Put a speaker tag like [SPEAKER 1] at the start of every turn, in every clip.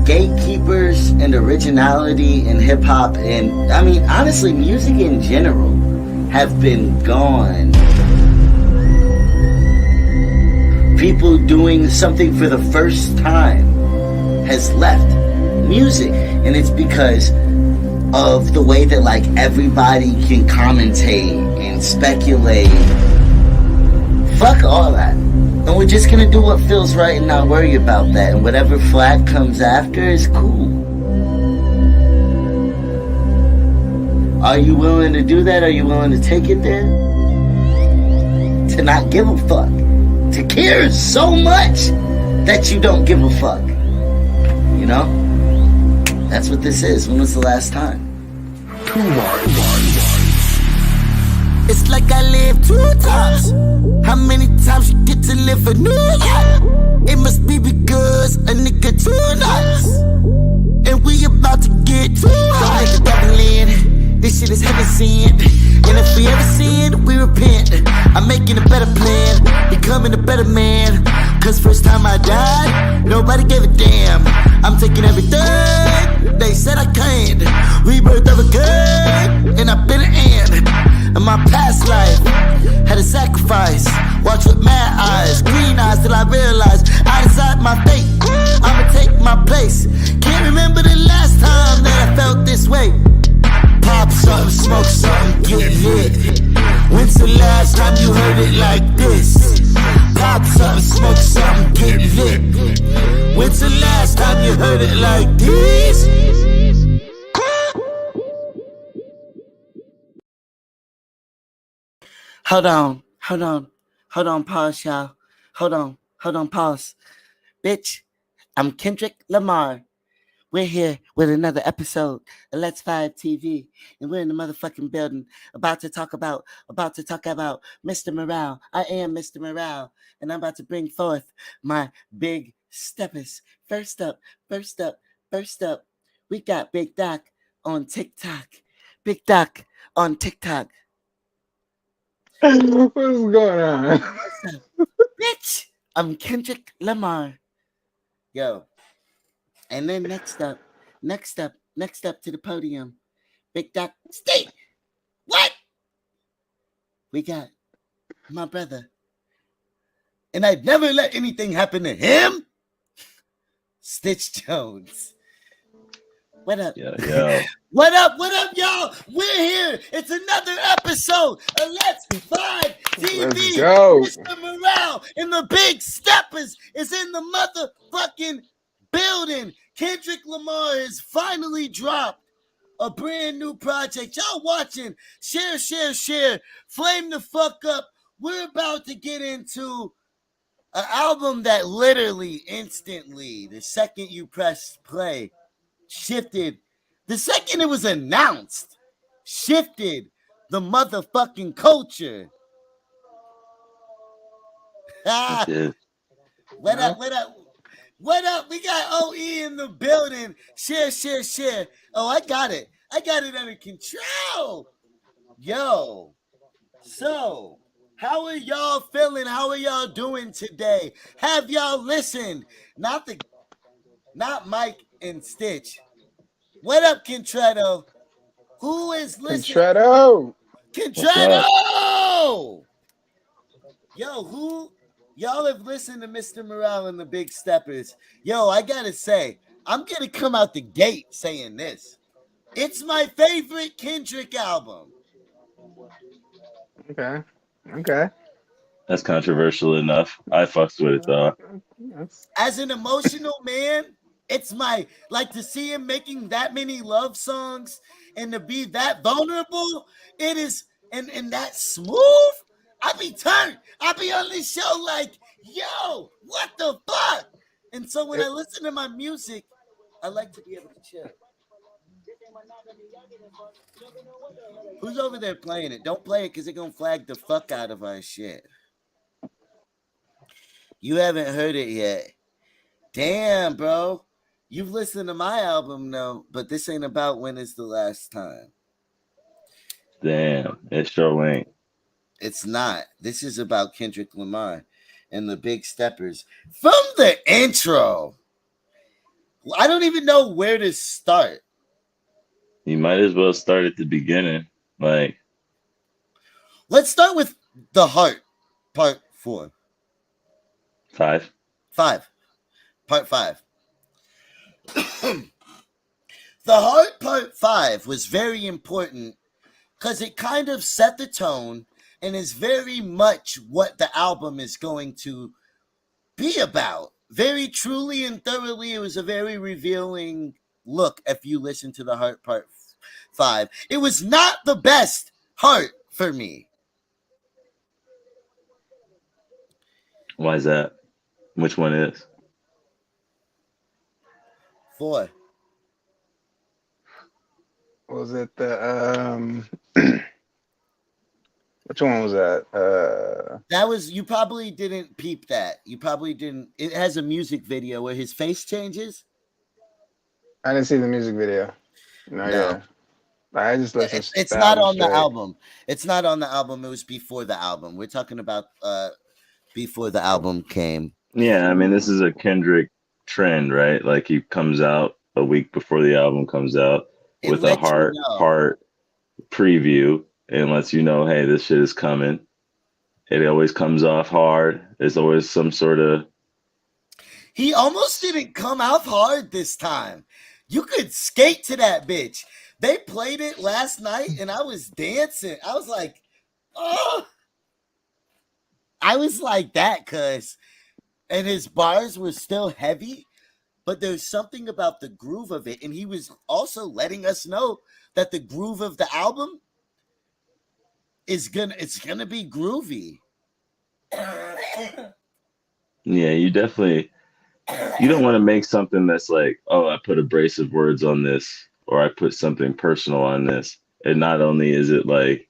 [SPEAKER 1] gatekeepers and originality in hip hop, and I mean, honestly, music in general, have been gone. People doing something for the first time has left music, and it's because of the way that like everybody can commentate and speculate. Fuck all that. And we're just gonna do what feels right and not worry about that. And whatever flag comes after is cool. Are you willing to do that? Are you willing to take it there? To not give a fuck. To care so much that you don't give a fuck. You know? That's what this is. When was the last time?
[SPEAKER 2] Too much.
[SPEAKER 3] It's like I lived 2 times. How many times you get to live a new life? It must be because a nigga too nice. And we about to get too high. Don't let the devil in. This shit is heaven sent. And if we ever sin, we repent. I'm making a better plan, becoming a better man. Cause first time I died, nobody gave a damn. I'm taking everything they said I can't. Rebirth of a good, and I've been an ant. In my past life, had a sacrifice. Watch with mad eyes, green eyes till I realize I decide my fate. I'ma take my place. Can't remember the last time that I felt this way. Pop something, smoke something, get lit. When's the last time you heard it like this? Pop something, smoke something, get lit. When's the last time you heard it like this?
[SPEAKER 1] Hold on, pause, y'all. Hold on, pause. Bitch, I'm Kendrick Lamar. We're here with another episode of Let's Vibe TV, and we're in the motherfucking building about to talk about Mr. Morale. I am Mr. Morale, and I'm about to bring forth my big steppers. First up, we got Big Doc on TikTok. Big Doc on TikTok.
[SPEAKER 2] What's going on?
[SPEAKER 1] What's up? Bitch, I'm Kendrick Lamar. Yo. And then next up to the podium, Big Doc State. What? We got my brother. And I'd never let anything happen to him. Stitch Jones. What up?
[SPEAKER 4] Yo.
[SPEAKER 1] What up, y'all? We're here. It's another episode of Let's Vibe TV.
[SPEAKER 2] Let's go.
[SPEAKER 1] Mr. Morale and the Big Steppers is in the motherfucking building. Kendrick Lamar has finally dropped a brand new project. Y'all watching. Share. Flame the fuck up. We're about to get into an album that literally, instantly, the second you press play, shifted. The second it was announced, shifted the motherfucking culture. What up? We got OE in the building. Share. Oh, I got it under control. Yo. So, how are y'all feeling? How are y'all doing today? Have y'all listened? Not Mike and Stitch. What up, Contretto? Who is listening? Contretto! Yo, who? Y'all have listened to Mr. Morale and the Big Steppers. Yo, I gotta say, I'm gonna come out the gate saying this. It's my favorite Kendrick album.
[SPEAKER 2] Okay.
[SPEAKER 4] That's controversial enough. I fucks with it though.
[SPEAKER 1] As an emotional man, it's my, like, to see him making that many love songs and to be that vulnerable, it is, and that smooth. I be turned. I be on this show like, yo, what the fuck? And so when I listen to my music, I like to be able to chill. Who's over there playing it? Don't play it because they're going to flag the fuck out of our shit. You haven't heard it yet. Damn, bro. You've listened to my album, though, but this ain't about when is the last time.
[SPEAKER 4] Damn, it sure ain't.
[SPEAKER 1] It's not. This is about Kendrick Lamar and the Big Steppers. From the intro, I don't even know where to start.
[SPEAKER 4] You might as well start at the beginning. Like,
[SPEAKER 1] Let's start with The Heart, part 4.
[SPEAKER 4] 5.
[SPEAKER 1] 5. Part 5. The Heart, part 5 was very important because it kind of set the tone and is very much what the album is going to be about. Very truly and thoroughly, it was a very revealing look if you listen to The Heart, part 5. It was not the best Heart for me.
[SPEAKER 4] Why is that? Which one is?
[SPEAKER 1] 4.
[SPEAKER 2] Was it the which one was that?
[SPEAKER 1] That was, you probably didn't peep that. You probably didn't. It has a music video where his face changes.
[SPEAKER 2] I didn't see the music video. No,
[SPEAKER 1] No.
[SPEAKER 2] yeah. I just listened to
[SPEAKER 1] It's
[SPEAKER 2] the
[SPEAKER 1] not
[SPEAKER 2] album
[SPEAKER 1] on the
[SPEAKER 2] straight.
[SPEAKER 1] album. It's not on the album. It was before the album. We're talking about before the album came.
[SPEAKER 4] Yeah, I mean, this is a Kendrick trend, right? Like, he comes out a week before the album comes out
[SPEAKER 1] It
[SPEAKER 4] with a
[SPEAKER 1] lets you
[SPEAKER 4] heart
[SPEAKER 1] know.
[SPEAKER 4] part preview and lets you know, hey, this shit is coming. It always comes off hard. There's always some sort of.
[SPEAKER 1] He almost didn't come out hard this time. You could skate to that bitch. They played it last night and I was dancing. I was like, oh. I was like that because, and his bars were still heavy, but there's something about the groove of it. And he was also letting us know that the groove of the album it's gonna be groovy.
[SPEAKER 4] Yeah, you definitely. You don't want to make something that's like, oh, I put abrasive words on this, or I put something personal on this. And not only is it like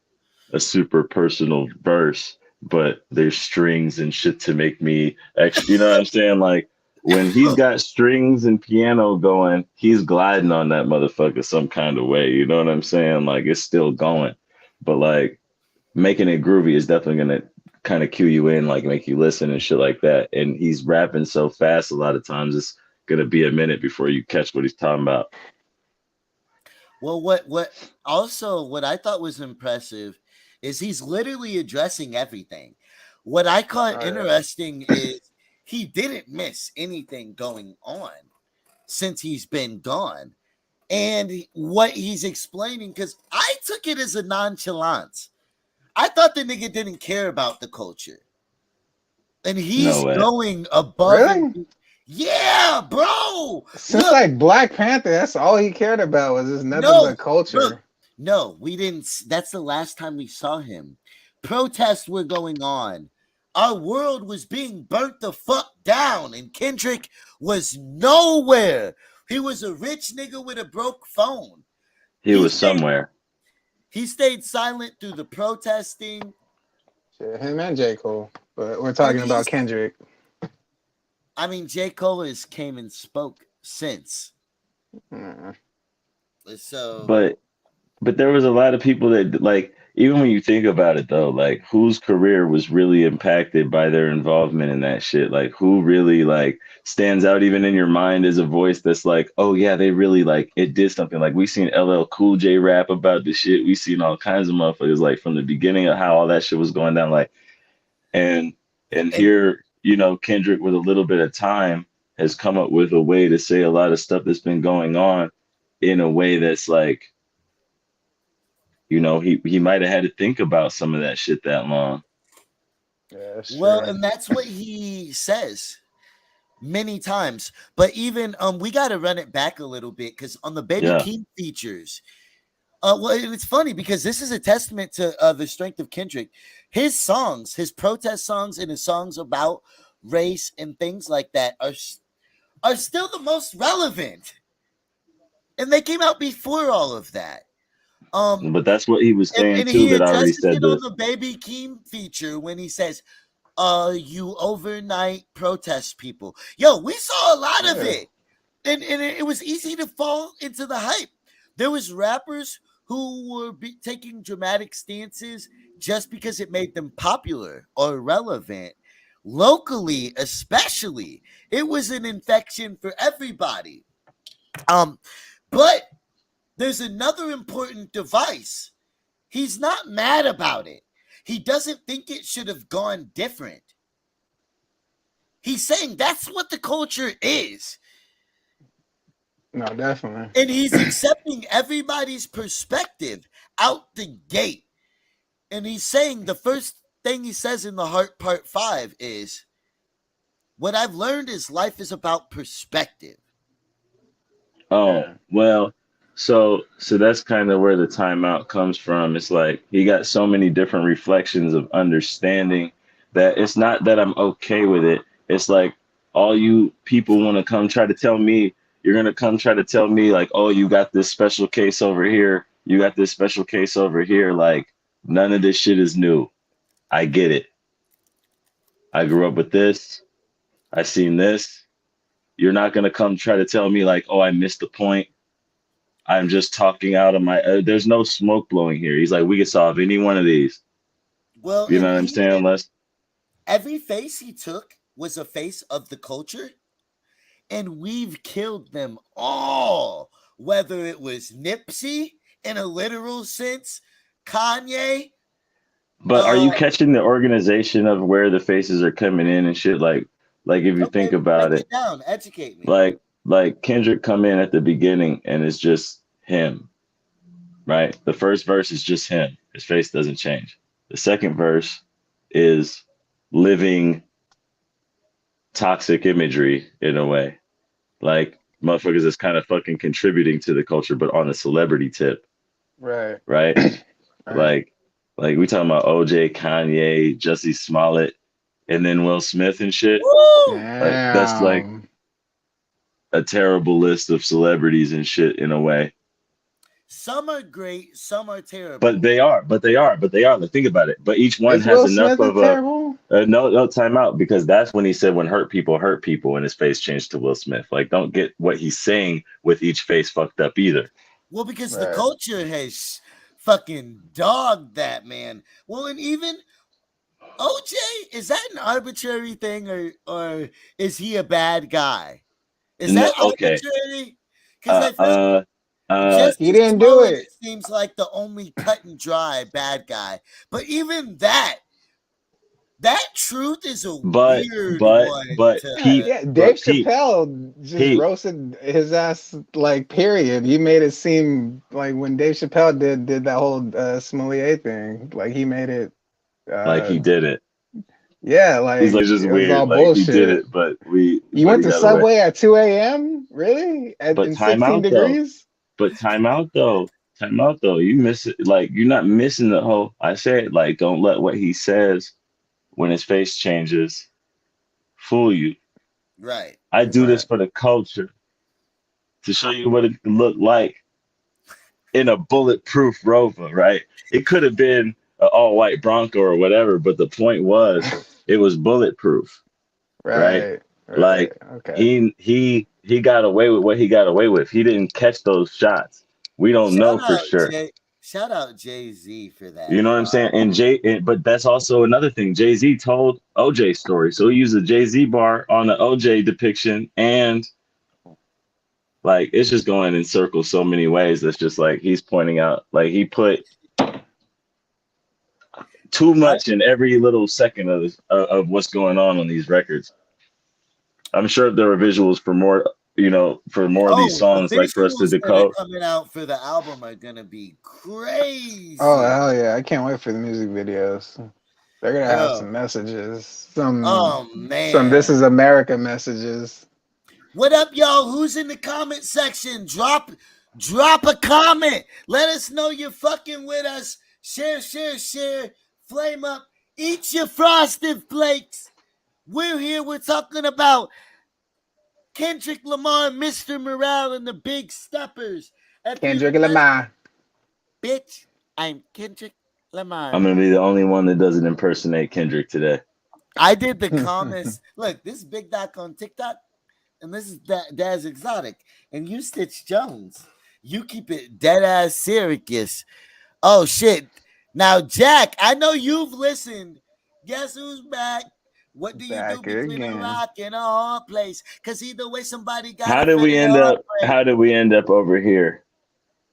[SPEAKER 4] a super personal verse, but there's strings and shit to make me extra. You know what I'm saying? Like, when he's got strings and piano going, he's gliding on that motherfucker some kind of way. You know what I'm saying? Like, it's still going. But like, making it groovy is definitely going to kind of cue you in, like make you listen and shit like that. And he's rapping so fast a lot of times it's gonna be a minute before you catch what he's talking about.
[SPEAKER 1] Well, what I thought was impressive is he's literally addressing everything. What I caught interesting is he didn't miss anything going on since he's been gone. And what he's explaining, because I took it as a nonchalance. I thought the nigga didn't care about the culture. And he's going above.
[SPEAKER 2] Really?
[SPEAKER 1] Yeah, bro.
[SPEAKER 2] Since like Black Panther, that's all he cared about was just nothing but culture.
[SPEAKER 1] Look, no, we didn't. That's the last time we saw him. Protests were going on. Our world was being burnt the fuck down, and Kendrick was nowhere. He was a rich nigga with a broke phone.
[SPEAKER 4] He was somewhere.
[SPEAKER 1] He stayed silent through the protesting.
[SPEAKER 2] Shit, him and J. Cole. But we're talking about Kendrick.
[SPEAKER 1] I mean, J. Cole has came and spoke since. So,
[SPEAKER 4] but there was a lot of people that, like, even when you think about it though, like, whose career was really impacted by their involvement in that shit? Like, who really like stands out even in your mind as a voice that's like, oh yeah, they really like it did something. Like, we seen LL Cool J rap about the shit. We seen all kinds of motherfuckers like from the beginning of how all that shit was going down. Like, and here, you know, Kendrick with a little bit of time has come up with a way to say a lot of stuff that's been going on in a way that's like, you know, he might have had to think about some of that shit that long.
[SPEAKER 2] Yeah,
[SPEAKER 1] well, and that's what he says many times. But even we got to run it back a little bit because on the Baby Keem features, well, it's funny because this is a testament to the strength of Kendrick. His songs, his protest songs, and his songs about race and things like that are still the most relevant, and they came out before all of that.
[SPEAKER 4] But that's what he was saying
[SPEAKER 1] and
[SPEAKER 4] too.
[SPEAKER 1] he
[SPEAKER 4] That I already said
[SPEAKER 1] on the Baby Keem feature when he says, "You overnight protest people." Yo, we saw a lot of it, and it was easy to fall into the hype. There was rappers who were taking dramatic stances just because it made them popular or relevant. Locally, especially, it was an infection for everybody. But there's another important device. He's not mad about it. He doesn't think it should have gone different. He's saying that's what the culture is.
[SPEAKER 2] No, definitely.
[SPEAKER 1] And he's accepting everybody's perspective out the gate. And he's saying the first thing he says in the Heart Part 5 is, what I've learned is life is about perspective.
[SPEAKER 4] Oh,
[SPEAKER 2] Yeah.
[SPEAKER 4] well, so that's kind of where the timeout comes from. It's like he got so many different reflections of understanding that it's not that I'm okay with it. It's like all you people want to come try to tell me, you're going to come try to tell me like, oh, you got this special case over here. You got this special case over here. Like none of this shit is new. I get it. I grew up with this. I seen this. You're not going to come try to tell me like, oh, I missed the point. I'm just talking out of my, there's no smoke blowing here. He's like, we can solve any one of these.
[SPEAKER 1] Well,
[SPEAKER 4] You know what I'm saying, Les?
[SPEAKER 1] every face he took was a face of the culture, and we've killed them all. Whether it was Nipsey in a literal sense, Kanye.
[SPEAKER 4] But are you catching the organization of where the faces are coming in and shit? Like if you think about
[SPEAKER 1] break
[SPEAKER 4] it,
[SPEAKER 1] down, educate me.
[SPEAKER 4] like Kendrick come in at the beginning and it's just him, right? The first verse is just him. His face doesn't change. The second verse is living toxic imagery in a way. Like motherfuckers is kind of fucking contributing to the culture, but on a celebrity tip.
[SPEAKER 2] Right.
[SPEAKER 4] Right?
[SPEAKER 2] Right.
[SPEAKER 4] Like we talking about OJ, Kanye, Jussie Smollett, and then Will Smith and shit.
[SPEAKER 1] Woo!
[SPEAKER 4] Like that's like a terrible list of celebrities and shit in a way.
[SPEAKER 1] Some are great, some are terrible.
[SPEAKER 4] But they are. Like, think about it. But each one
[SPEAKER 2] Is
[SPEAKER 4] has
[SPEAKER 2] Will
[SPEAKER 4] enough
[SPEAKER 2] Smith
[SPEAKER 4] of
[SPEAKER 2] terrible?
[SPEAKER 4] no time out, because that's when he said when hurt people, and his face changed to Will Smith. Like, don't get what he's saying with each face fucked up either.
[SPEAKER 1] Well, because
[SPEAKER 2] Right.
[SPEAKER 1] the culture has fucking dogged that, man. Well, and even OJ, is that an arbitrary thing, or is he a bad guy? Is
[SPEAKER 4] No,
[SPEAKER 1] that
[SPEAKER 4] okay.
[SPEAKER 1] arbitrary? Because I feel
[SPEAKER 2] he didn't do it.
[SPEAKER 1] Seems like the only cut and dry bad guy. But even that truth is a weird one.
[SPEAKER 2] Dave Chappelle just roasted his ass, like, period. He made it seem like when Dave Chappelle did that whole Smolier thing, like he made it
[SPEAKER 4] like he did it.
[SPEAKER 2] Yeah, like
[SPEAKER 4] he's like just
[SPEAKER 2] it
[SPEAKER 4] weird.
[SPEAKER 2] was all
[SPEAKER 4] like
[SPEAKER 2] bullshit.
[SPEAKER 4] He did it, but
[SPEAKER 2] you went to Subway at 2 a.m. Really? In 16 degrees?
[SPEAKER 4] But time out though. You miss it. Like you're not missing the whole. I said like don't let what he says when his face changes fool you.
[SPEAKER 1] Right.
[SPEAKER 4] I do this for the culture to show you what it can look like in a bulletproof Rover. Right? It could have been an all-white Bronco or whatever, but the point was it was bulletproof. Right? Like
[SPEAKER 2] okay.
[SPEAKER 4] He got away with what he got away with. He didn't catch those shots. We don't know for sure.
[SPEAKER 1] Shout out Jay-Z for that.
[SPEAKER 4] You know what I'm saying? But that's also another thing. Jay-Z told OJ's story. So he used a Jay-Z bar on the OJ depiction, and like it's just going in circles so many ways. That's just like he's pointing out, like he put too much in every little second of what's going on these records. I'm sure there are visuals for more, of these songs, like for us to decode.
[SPEAKER 1] Coming out for the album are gonna be crazy.
[SPEAKER 2] Oh hell yeah! I can't wait for the music videos. They're gonna have some messages, some "This is America" messages.
[SPEAKER 1] What up, y'all? Who's in the comment section? Drop a comment. Let us know you're fucking with us. Share. Flame up. Eat your Frosted Flakes. We're here. We're talking about Kendrick Lamar, Mr. Morale, and the Big Steppers.
[SPEAKER 2] Kendrick Lamar.
[SPEAKER 1] Bitch, I'm Kendrick Lamar.
[SPEAKER 4] I'm going to be the only one that doesn't impersonate Kendrick today.
[SPEAKER 1] I did the comments. Look, this is Big Doc on TikTok, and this is Daz Exotic, and you Stitch Jones. You keep it dead ass serious. Oh, shit. Now, Jack, I know you've listened. Guess who's back? What do you do
[SPEAKER 2] Back
[SPEAKER 1] between a
[SPEAKER 2] again.
[SPEAKER 1] rock and a hard place? Because either way, somebody got
[SPEAKER 4] How
[SPEAKER 1] to
[SPEAKER 4] did
[SPEAKER 1] feel
[SPEAKER 4] we
[SPEAKER 1] their
[SPEAKER 4] end
[SPEAKER 1] heart
[SPEAKER 4] up?
[SPEAKER 1] break.
[SPEAKER 4] How did we end up over here?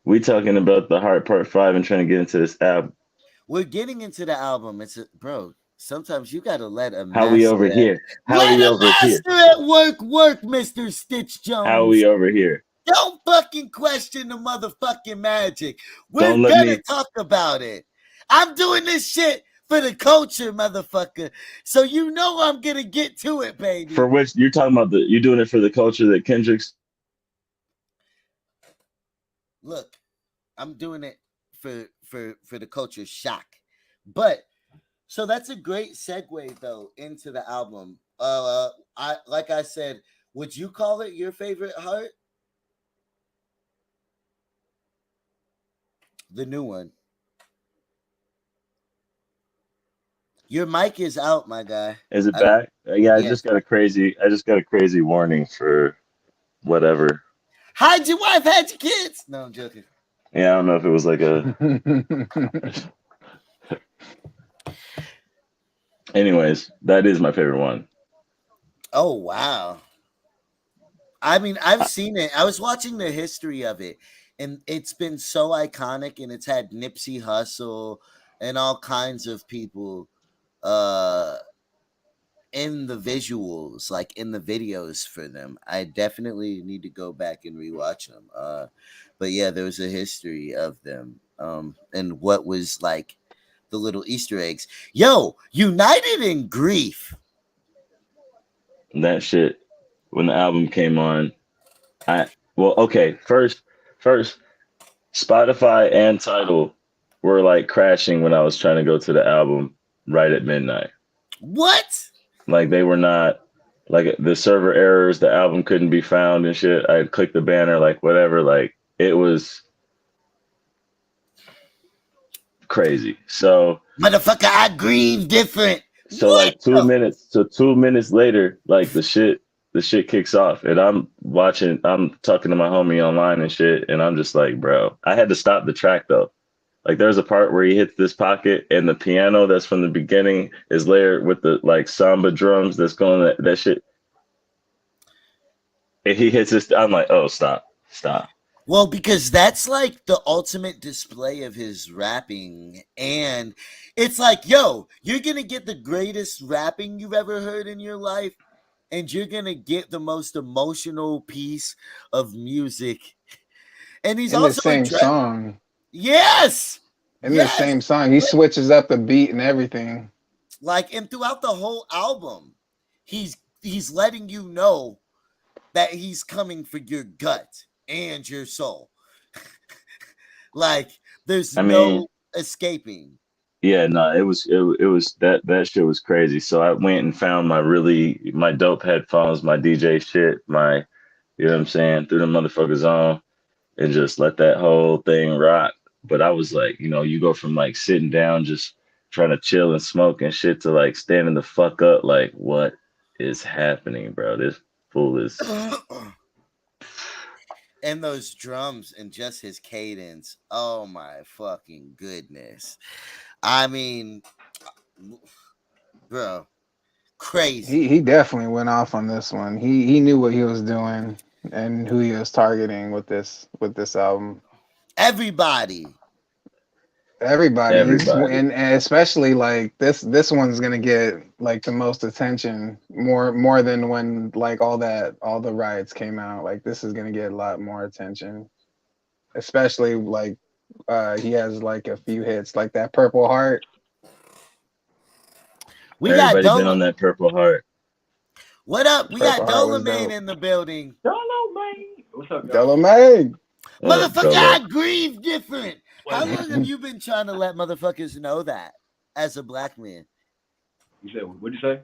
[SPEAKER 4] We talking about the Heart Part 5 and trying to get into this album.
[SPEAKER 1] We're getting into the album. Bro. Sometimes you gotta let a
[SPEAKER 4] How we over
[SPEAKER 1] master
[SPEAKER 4] here? How
[SPEAKER 1] let
[SPEAKER 4] we
[SPEAKER 1] a
[SPEAKER 4] over here?
[SPEAKER 1] master at work, Mister Stitch
[SPEAKER 4] How
[SPEAKER 1] Jones.
[SPEAKER 4] we over here?
[SPEAKER 1] Don't fucking question the motherfucking magic. We're
[SPEAKER 4] Don't let
[SPEAKER 1] gonna
[SPEAKER 4] me.
[SPEAKER 1] talk about it. I'm doing this shit for the culture, motherfucker. So you know I'm gonna get to it, baby.
[SPEAKER 4] For which you're talking about you're doing it for the culture that Kendrick's.
[SPEAKER 1] Look, I'm doing it for the culture shock. But so that's a great segue though into the album. I like I said, would you call it your favorite heart? The new one. Your mic is out, my guy.
[SPEAKER 4] Is it
[SPEAKER 1] I don't.
[SPEAKER 4] back? Yeah, I
[SPEAKER 1] Yeah.
[SPEAKER 4] just got a crazy. I just got a crazy warning for whatever.
[SPEAKER 1] Hide your wife, hide your kids. No, I'm joking.
[SPEAKER 4] Yeah, I don't know if it was like a. Anyways, that is my favorite one.
[SPEAKER 1] Oh wow. I mean, I've seen it. I was watching the history of it, and it's been so iconic, and it's had Nipsey Hussle and all kinds of people uh in the visuals, like in the videos for them. I definitely need to go back and rewatch them. But yeah, there was a history of them. And what was like the little Easter eggs. Yo, United in Grief.
[SPEAKER 4] That shit when the album came on, I well, okay, first Spotify and Tidal were like crashing when I was trying to go to the album right at midnight.
[SPEAKER 1] What?
[SPEAKER 4] Like they were not like the server errors, the album couldn't be found and shit. I clicked the banner, like whatever, like it was crazy.
[SPEAKER 1] Motherfucker, I grieve different.
[SPEAKER 4] So
[SPEAKER 1] What?
[SPEAKER 4] like 2 minutes, so 2 minutes later, like the shit kicks off, and I'm talking to my homie online and shit, and I'm just like, bro, I had to stop the track though. Like there's a part where he hits this pocket, and the piano that's from the beginning is layered with the like samba drums that's going that shit. And he hits this, I'm like, oh, stop.
[SPEAKER 1] Well, because that's like the ultimate display of his rapping. And it's like, yo, you're going to get the greatest rapping you've ever heard in your life. And you're going to get the most emotional piece of music. And he's
[SPEAKER 2] In the
[SPEAKER 1] also
[SPEAKER 2] same song.
[SPEAKER 1] Yes.
[SPEAKER 2] In the
[SPEAKER 1] Yes.
[SPEAKER 2] same song, he switches up the beat and everything.
[SPEAKER 1] Like, and throughout the whole album, he's letting you know that he's coming for your gut and your soul. Like there's
[SPEAKER 4] I mean,
[SPEAKER 1] no escaping.
[SPEAKER 4] yeah, no, it was that shit was crazy. So I went and found my dope headphones, my DJ shit, my you know what I'm saying, threw the motherfuckers on and just let that whole thing rock. But I was like, you go from like sitting down, just trying to chill and smoke and shit to like standing the fuck up, like what is happening, bro? This fool is.
[SPEAKER 1] And those drums and just his cadence. Oh my fucking goodness. I mean, bro, crazy.
[SPEAKER 2] He definitely went off on this one. He knew what he was doing and who he was targeting with this album.
[SPEAKER 1] Everybody.
[SPEAKER 2] Everybody,
[SPEAKER 4] Everybody.
[SPEAKER 2] and especially like this one's gonna get like the most attention, more than when like all the riots came out. Like this is gonna get a lot more attention, especially like he has like a few hits like that Purple Heart.
[SPEAKER 1] We got
[SPEAKER 4] Everybody been on that Purple Heart.
[SPEAKER 1] What up? We got
[SPEAKER 2] Purple Heart was
[SPEAKER 1] Dolomane
[SPEAKER 2] dope.
[SPEAKER 1] in the building.
[SPEAKER 5] Dolomane. What's up, y'all?
[SPEAKER 2] Dolomane.
[SPEAKER 1] Motherfucker,
[SPEAKER 4] Dolo.
[SPEAKER 1] I grieve different. How long have you been trying to let motherfuckers know that as a black man?
[SPEAKER 5] You said, what'd you say?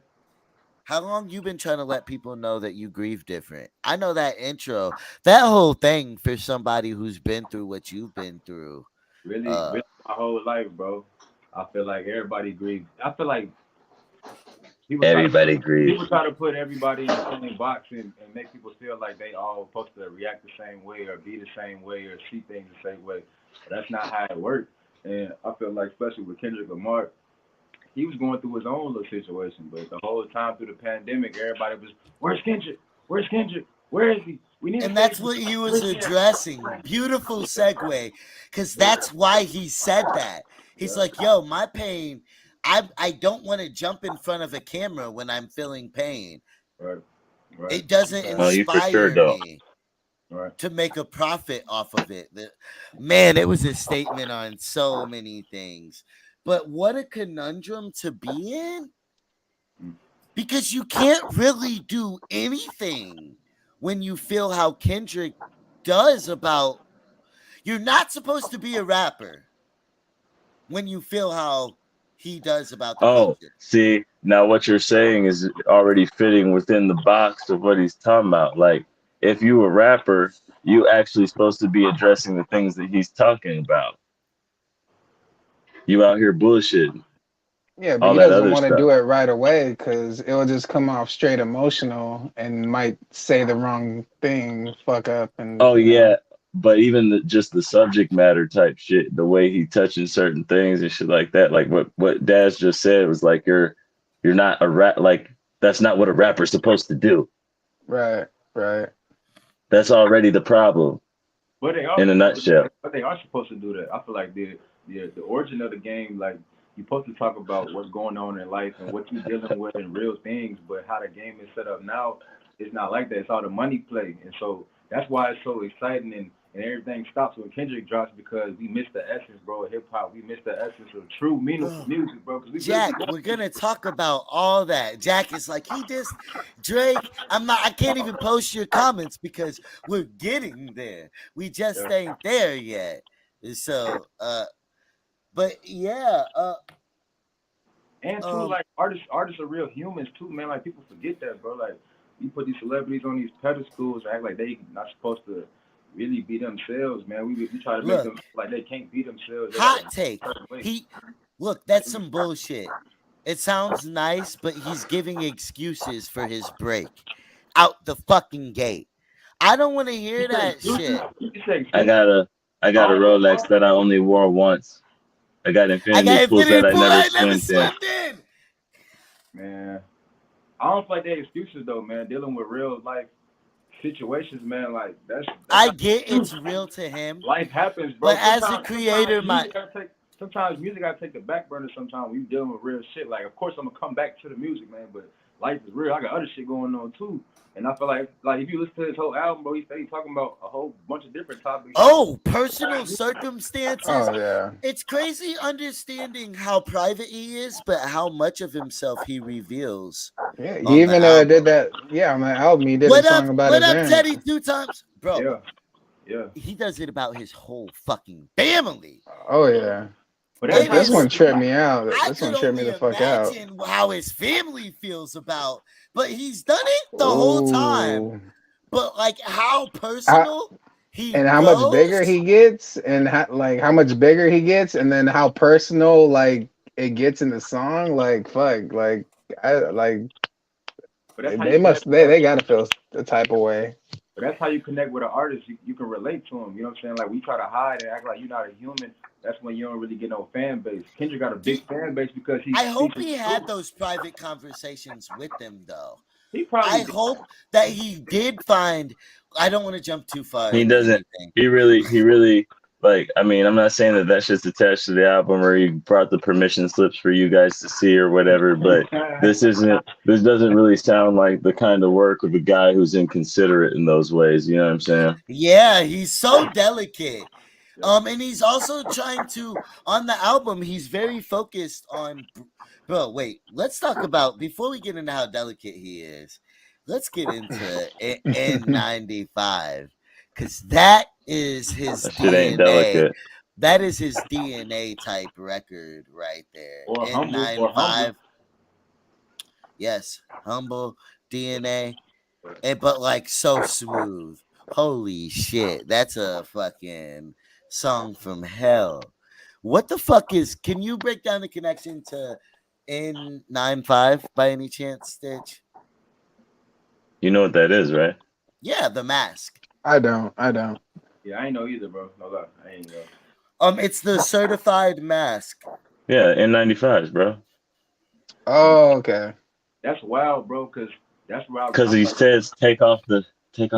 [SPEAKER 1] How long you been trying to let people know that you grieve different? I know that intro, that whole thing for somebody who's been through what you've been through.
[SPEAKER 5] Really my whole life, bro. I feel like everybody grieves. I feel like
[SPEAKER 4] Everybody agrees.
[SPEAKER 5] people try to put everybody in the same box and make people feel like they all supposed to react the same way or be the same way or see things the same way. But that's not how it works. And I feel like, especially with Kendrick Lamar, he was going through his own little situation, but the whole time through the pandemic, everybody was, "Where's Kendrick? Where's Kendrick? Where is he? We need."
[SPEAKER 1] And that's what he was addressing. Beautiful segue, because that's why he said that. He's like, "Yo, my pain. I don't want to jump in front of a camera when I'm feeling pain.
[SPEAKER 5] Right. Right.
[SPEAKER 1] It doesn't
[SPEAKER 4] No, you for sure
[SPEAKER 1] inspire
[SPEAKER 4] don't.
[SPEAKER 1] me
[SPEAKER 5] Right.
[SPEAKER 1] to make a profit off of it." Man, it was a statement on so many things. But what a conundrum to be in, because you can't really do anything when you feel how Kendrick does about. You're not supposed to be a rapper when you feel how he does about the
[SPEAKER 4] Oh,
[SPEAKER 1] culture.
[SPEAKER 4] see, now what you're saying is already fitting within the box of what he's talking about. Like, if you a rapper, you actually supposed to be addressing the things that he's talking about. You out here bullshitting,
[SPEAKER 2] Yeah, but
[SPEAKER 4] all
[SPEAKER 2] he
[SPEAKER 4] that
[SPEAKER 2] doesn't
[SPEAKER 4] other
[SPEAKER 2] want to
[SPEAKER 4] stuff.
[SPEAKER 2] do it right away because it'll just come off straight emotional and might say the wrong thing, fuck up, and
[SPEAKER 4] Oh yeah, but even just the subject matter type shit, the way he touching certain things and shit like that, like what Daz just said was like you're not a rap, like that's not what a rapper's supposed to do.
[SPEAKER 2] right, right.
[SPEAKER 4] That's already the problem
[SPEAKER 5] But they are
[SPEAKER 4] in a
[SPEAKER 5] supposed to,
[SPEAKER 4] nutshell.
[SPEAKER 5] but they are supposed to do that. I feel like the origin of the game, like you're supposed to talk about what's going on in life and what you're dealing with and real things. But how the game is set up now, it's not like that. It's all the money play, and so that's why it's so exciting and everything stops when Kendrick drops because we miss the essence, bro, of hip hop. We miss the essence of true meaningful music, bro. Because we
[SPEAKER 1] Jack,
[SPEAKER 5] really
[SPEAKER 1] we're gonna talk about all that. Jack is like, he just Drake. I can't even post your comments because we're getting there. We just
[SPEAKER 5] yeah.
[SPEAKER 1] ain't there yet. So but yeah,
[SPEAKER 5] And too,
[SPEAKER 1] um
[SPEAKER 5] like artists are real humans too, man. Like people forget that, bro. Like we put these celebrities on these pedestals, act like they not supposed to really be themselves, man. We try to make them
[SPEAKER 1] look,
[SPEAKER 5] like they can't be themselves. They gotta
[SPEAKER 1] hot
[SPEAKER 5] be
[SPEAKER 1] take.
[SPEAKER 5] a certain way.
[SPEAKER 1] That's some bullshit. It sounds nice, but he's giving excuses for his break out the fucking gate. I don't want to
[SPEAKER 5] You
[SPEAKER 1] hear
[SPEAKER 5] say
[SPEAKER 1] that
[SPEAKER 5] excuses.
[SPEAKER 1] shit.
[SPEAKER 5] You say
[SPEAKER 4] I
[SPEAKER 5] excuses.
[SPEAKER 4] got a I got a Rolex that I only wore once. I got
[SPEAKER 1] I
[SPEAKER 4] infinity
[SPEAKER 1] got
[SPEAKER 4] pools
[SPEAKER 1] infinity
[SPEAKER 4] that I
[SPEAKER 1] pool
[SPEAKER 4] never
[SPEAKER 1] I never
[SPEAKER 4] swim in.
[SPEAKER 1] slipped in.
[SPEAKER 5] Man, I don't feel like they're excuses though, man. Dealing with real life situations, man. Like that's
[SPEAKER 1] I
[SPEAKER 5] not
[SPEAKER 1] get
[SPEAKER 5] an
[SPEAKER 1] it's
[SPEAKER 5] excuse.
[SPEAKER 1] real to him,
[SPEAKER 5] Life happens,
[SPEAKER 1] but
[SPEAKER 5] bro.
[SPEAKER 1] as a
[SPEAKER 5] Sometimes
[SPEAKER 1] creator,
[SPEAKER 5] music gotta take the back burner sometimes when you dealing with real shit. Like of course I'm gonna come back to the music, man, but life is real. I got other shit going on too. And I feel like if you listen to his whole album, bro, he's talking about a whole bunch of different topics.
[SPEAKER 1] personal circumstances.
[SPEAKER 2] Oh yeah,
[SPEAKER 1] It's crazy understanding how private he is, but how much of himself he reveals
[SPEAKER 2] yeah. He
[SPEAKER 1] on the
[SPEAKER 2] even did
[SPEAKER 1] album.
[SPEAKER 2] that. Yeah, on the album, he did a song about
[SPEAKER 1] What
[SPEAKER 2] his
[SPEAKER 1] up,
[SPEAKER 2] aunt.
[SPEAKER 1] Teddy? 2 times, bro.
[SPEAKER 5] Yeah, yeah.
[SPEAKER 1] He does it about his whole fucking family.
[SPEAKER 2] Oh yeah,
[SPEAKER 5] But that's
[SPEAKER 2] this
[SPEAKER 1] It
[SPEAKER 5] how
[SPEAKER 2] this
[SPEAKER 5] you're
[SPEAKER 1] is.
[SPEAKER 2] one
[SPEAKER 5] supposed to
[SPEAKER 2] tripped
[SPEAKER 5] be.
[SPEAKER 2] me out.
[SPEAKER 1] I
[SPEAKER 2] This
[SPEAKER 1] could
[SPEAKER 2] one tripped me
[SPEAKER 1] only
[SPEAKER 2] the fuck out.
[SPEAKER 1] imagine how his family feels about, but he's done it the whole time.
[SPEAKER 2] Ooh,
[SPEAKER 1] But like how
[SPEAKER 2] how,
[SPEAKER 1] personal he
[SPEAKER 2] and how much bigger
[SPEAKER 1] goes.
[SPEAKER 2] he gets, and how much bigger he gets, and then how personal like it gets in the song. Like fuck, I like
[SPEAKER 5] But that's how you
[SPEAKER 2] they
[SPEAKER 5] connect.
[SPEAKER 2] must they gotta feel the type of way.
[SPEAKER 5] But that's how you connect with an artist. You can relate to him. You know what I'm saying? Like we try to hide and act like you're not a human. That's when you don't really get no fan base. Kendrick got a
[SPEAKER 1] Do,
[SPEAKER 5] big fan base because he
[SPEAKER 1] I
[SPEAKER 5] speaks
[SPEAKER 1] hope
[SPEAKER 5] his
[SPEAKER 1] he
[SPEAKER 5] truth.
[SPEAKER 1] had those private conversations with them, though.
[SPEAKER 5] He probably
[SPEAKER 1] I
[SPEAKER 5] did.
[SPEAKER 1] hope that he did find. I don't want to jump too far
[SPEAKER 4] He
[SPEAKER 1] into
[SPEAKER 4] doesn't.
[SPEAKER 1] anything.
[SPEAKER 4] He really like. I mean, I'm not saying that that's just attached to the album or he brought the permission slips for you guys to see or whatever. But this isn't. This doesn't really sound like the kind of work of a guy who's inconsiderate in those ways. You know what I'm saying?
[SPEAKER 1] Yeah, he's so delicate.
[SPEAKER 5] Yeah.
[SPEAKER 1] And he's also trying to on the album. He's very focused on. Bro, wait. Let's talk about before we get into how delicate he is. Let's get into N95 because that is his
[SPEAKER 4] That shit ain't
[SPEAKER 1] DNA.
[SPEAKER 4] delicate.
[SPEAKER 1] That is his DNA type record right there.
[SPEAKER 5] Or humble. Or humble.
[SPEAKER 1] N95. Yes, humble DNA. But like so smooth. Holy shit. That's a fucking song from hell. What the fuck is can you break down the connection to N95 by any chance, Stitch?
[SPEAKER 4] You know what that is, right?
[SPEAKER 1] Yeah, the mask.
[SPEAKER 2] I don't.
[SPEAKER 5] Yeah, I ain't know either, bro. No lie. I ain't know.
[SPEAKER 1] It's the certified mask.
[SPEAKER 4] Yeah, N95s, bro.
[SPEAKER 2] Oh, okay.
[SPEAKER 5] That's wild, bro. Cause that's where
[SPEAKER 4] Because
[SPEAKER 5] I'm
[SPEAKER 4] he
[SPEAKER 5] like,
[SPEAKER 4] says take off the.
[SPEAKER 5] yeah,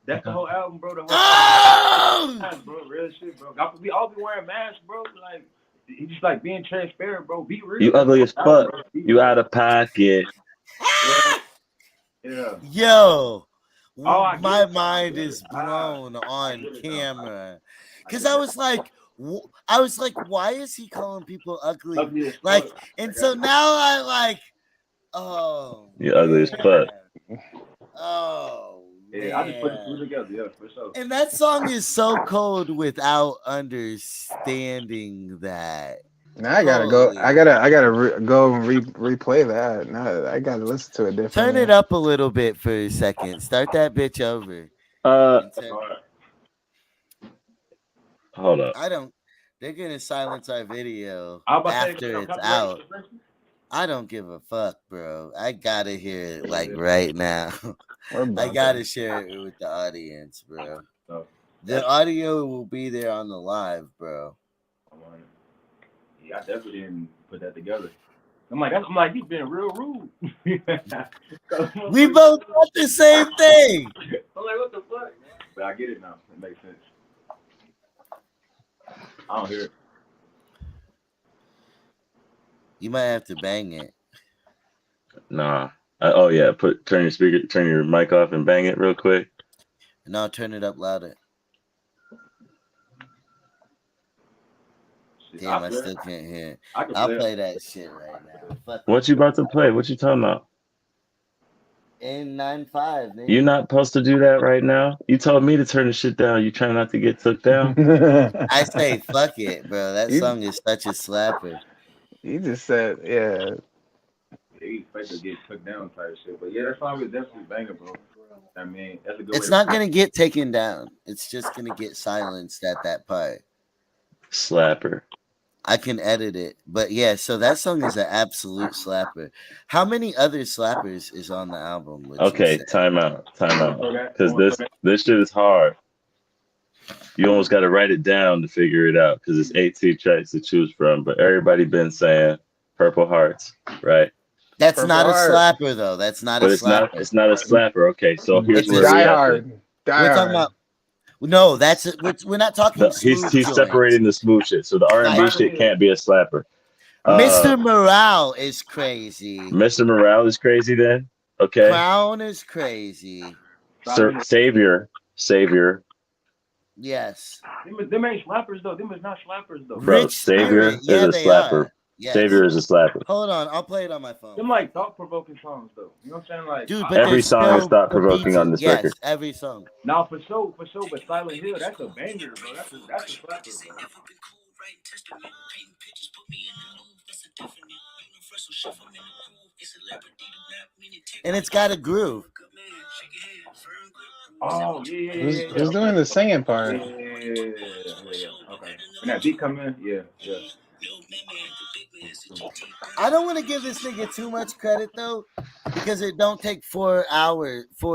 [SPEAKER 5] that's the whole album, bro. The whole
[SPEAKER 1] Oh!
[SPEAKER 5] album, bro. Real shit, bro. We all be wearing masks, bro. Like, he just like being transparent, bro. Be real.
[SPEAKER 4] You
[SPEAKER 5] That's the
[SPEAKER 4] ugly
[SPEAKER 5] whole
[SPEAKER 4] as
[SPEAKER 5] album,
[SPEAKER 4] fuck.
[SPEAKER 5] bro. Be
[SPEAKER 4] You
[SPEAKER 5] real.
[SPEAKER 4] out of pocket.
[SPEAKER 5] Yeah, yeah.
[SPEAKER 1] Yo,
[SPEAKER 5] Oh, I get
[SPEAKER 1] my
[SPEAKER 5] it.
[SPEAKER 1] mind is
[SPEAKER 5] Ah,
[SPEAKER 1] blown
[SPEAKER 5] I
[SPEAKER 1] on
[SPEAKER 5] get it now.
[SPEAKER 1] camera.
[SPEAKER 5] I
[SPEAKER 1] Cause
[SPEAKER 5] get
[SPEAKER 1] I was like, why is he calling people ugly?
[SPEAKER 5] Ugly as
[SPEAKER 1] Like,
[SPEAKER 5] fuck.
[SPEAKER 1] and so now I like, oh
[SPEAKER 4] You ugly as
[SPEAKER 1] man.
[SPEAKER 4] fuck.
[SPEAKER 1] Oh
[SPEAKER 5] Yeah, I just put the
[SPEAKER 1] man.
[SPEAKER 5] two together, yeah, for sure.
[SPEAKER 1] And that song is so cold without understanding that.
[SPEAKER 2] Now I gotta go.
[SPEAKER 1] Holy.
[SPEAKER 2] I gotta go and replay that. Now I gotta listen to it differently.
[SPEAKER 1] Turn it up a little bit for a second. Start that bitch over. And turn-
[SPEAKER 5] All right.
[SPEAKER 4] Hold up.
[SPEAKER 1] I don't. They're gonna silence our video
[SPEAKER 5] I was about to say,
[SPEAKER 1] after it's
[SPEAKER 5] copyright
[SPEAKER 1] out.
[SPEAKER 5] infringement?
[SPEAKER 1] I don't give a fuck, bro. I gotta hear it like right now.
[SPEAKER 2] We're
[SPEAKER 1] I
[SPEAKER 2] bumping.
[SPEAKER 1] gotta share it with the audience, bro.
[SPEAKER 5] So,
[SPEAKER 1] The audio will be there on the live, bro.
[SPEAKER 5] yeah, I definitely didn't put that together. I'm like, you've been real rude.
[SPEAKER 1] We both got the same thing.
[SPEAKER 5] I'm like, what the fuck? But I get it now. It makes sense. I don't hear it.
[SPEAKER 1] You might have to bang it.
[SPEAKER 4] Nah. Oh yeah. Turn your mic off and bang it real quick.
[SPEAKER 1] And I'll turn it up louder.
[SPEAKER 5] Shit,
[SPEAKER 1] Damn, I still can't hear it.
[SPEAKER 5] I can
[SPEAKER 1] I'll
[SPEAKER 5] play
[SPEAKER 1] play that shit right now. Fuck
[SPEAKER 4] What you about to play? What you talking about?
[SPEAKER 1] in 9.5. nigga.
[SPEAKER 4] You not supposed to do that right now. You told me to turn the shit down. You trying not to get took down?
[SPEAKER 1] I say fuck it, bro. That song is such a slapper.
[SPEAKER 2] You just said, yeah.
[SPEAKER 5] He expect to get took down type shit. But yeah, that song is definitely banging, bro. I mean, that's a good
[SPEAKER 1] It's
[SPEAKER 5] way
[SPEAKER 1] not gonna get taken down. It's just gonna get silenced at that part.
[SPEAKER 4] Slapper.
[SPEAKER 1] I can edit it, but yeah. So that song is an absolute slapper. How many other slappers is on the album? would you
[SPEAKER 4] Okay,
[SPEAKER 1] say?
[SPEAKER 4] time out. Because this shit is hard. You almost got to write it down to figure it out because it's 18 tracks to choose from. But everybody been saying Purple Hearts, right?
[SPEAKER 1] That's
[SPEAKER 2] Purple
[SPEAKER 1] not a
[SPEAKER 2] Heart.
[SPEAKER 1] slapper though. That's not
[SPEAKER 4] But
[SPEAKER 1] a
[SPEAKER 4] it's not.
[SPEAKER 1] slapper.
[SPEAKER 4] It's not a slapper. Okay, so here's
[SPEAKER 1] It's
[SPEAKER 4] where
[SPEAKER 2] Die
[SPEAKER 4] we have
[SPEAKER 2] Hard.
[SPEAKER 4] to.
[SPEAKER 2] Die
[SPEAKER 1] We're talking
[SPEAKER 2] Hard.
[SPEAKER 1] about. No, that's it. We're not talking smooth
[SPEAKER 4] He's
[SPEAKER 1] joints.
[SPEAKER 4] separating the smooth shit. So the R&B
[SPEAKER 1] Like-
[SPEAKER 4] shit can't be a slapper.
[SPEAKER 1] Mr. Morale is crazy.
[SPEAKER 4] Mr. Morale is crazy then. Okay.
[SPEAKER 1] Crown is crazy.
[SPEAKER 4] Savior.
[SPEAKER 1] Yes.
[SPEAKER 5] Them ain't slappers though. Them is not slappers though.
[SPEAKER 4] Bro,
[SPEAKER 1] Rich
[SPEAKER 4] Savior
[SPEAKER 1] Spirit. Yeah,
[SPEAKER 4] is a
[SPEAKER 1] they
[SPEAKER 4] slapper.
[SPEAKER 1] are. Yes.
[SPEAKER 4] Savior is a slapper.
[SPEAKER 1] Hold on, I'll play it on my phone.
[SPEAKER 5] Them like thought provoking songs though. You know what I'm saying? Like,
[SPEAKER 1] Dude, but
[SPEAKER 4] Every
[SPEAKER 1] there's
[SPEAKER 4] song is
[SPEAKER 1] still
[SPEAKER 4] thought-provoking
[SPEAKER 1] the beats
[SPEAKER 4] on this
[SPEAKER 1] yes,
[SPEAKER 4] record.
[SPEAKER 1] every song.
[SPEAKER 5] now for sure. But Silent Hill, that's a banger, bro. That's a slapper, bro.
[SPEAKER 1] And it's got a groove.
[SPEAKER 5] Oh yeah.
[SPEAKER 2] Who's doing the singing part?
[SPEAKER 5] Yeah. Okay. When that beat come in, yeah.
[SPEAKER 1] I don't want to give this nigga too much credit though, because it don't take 4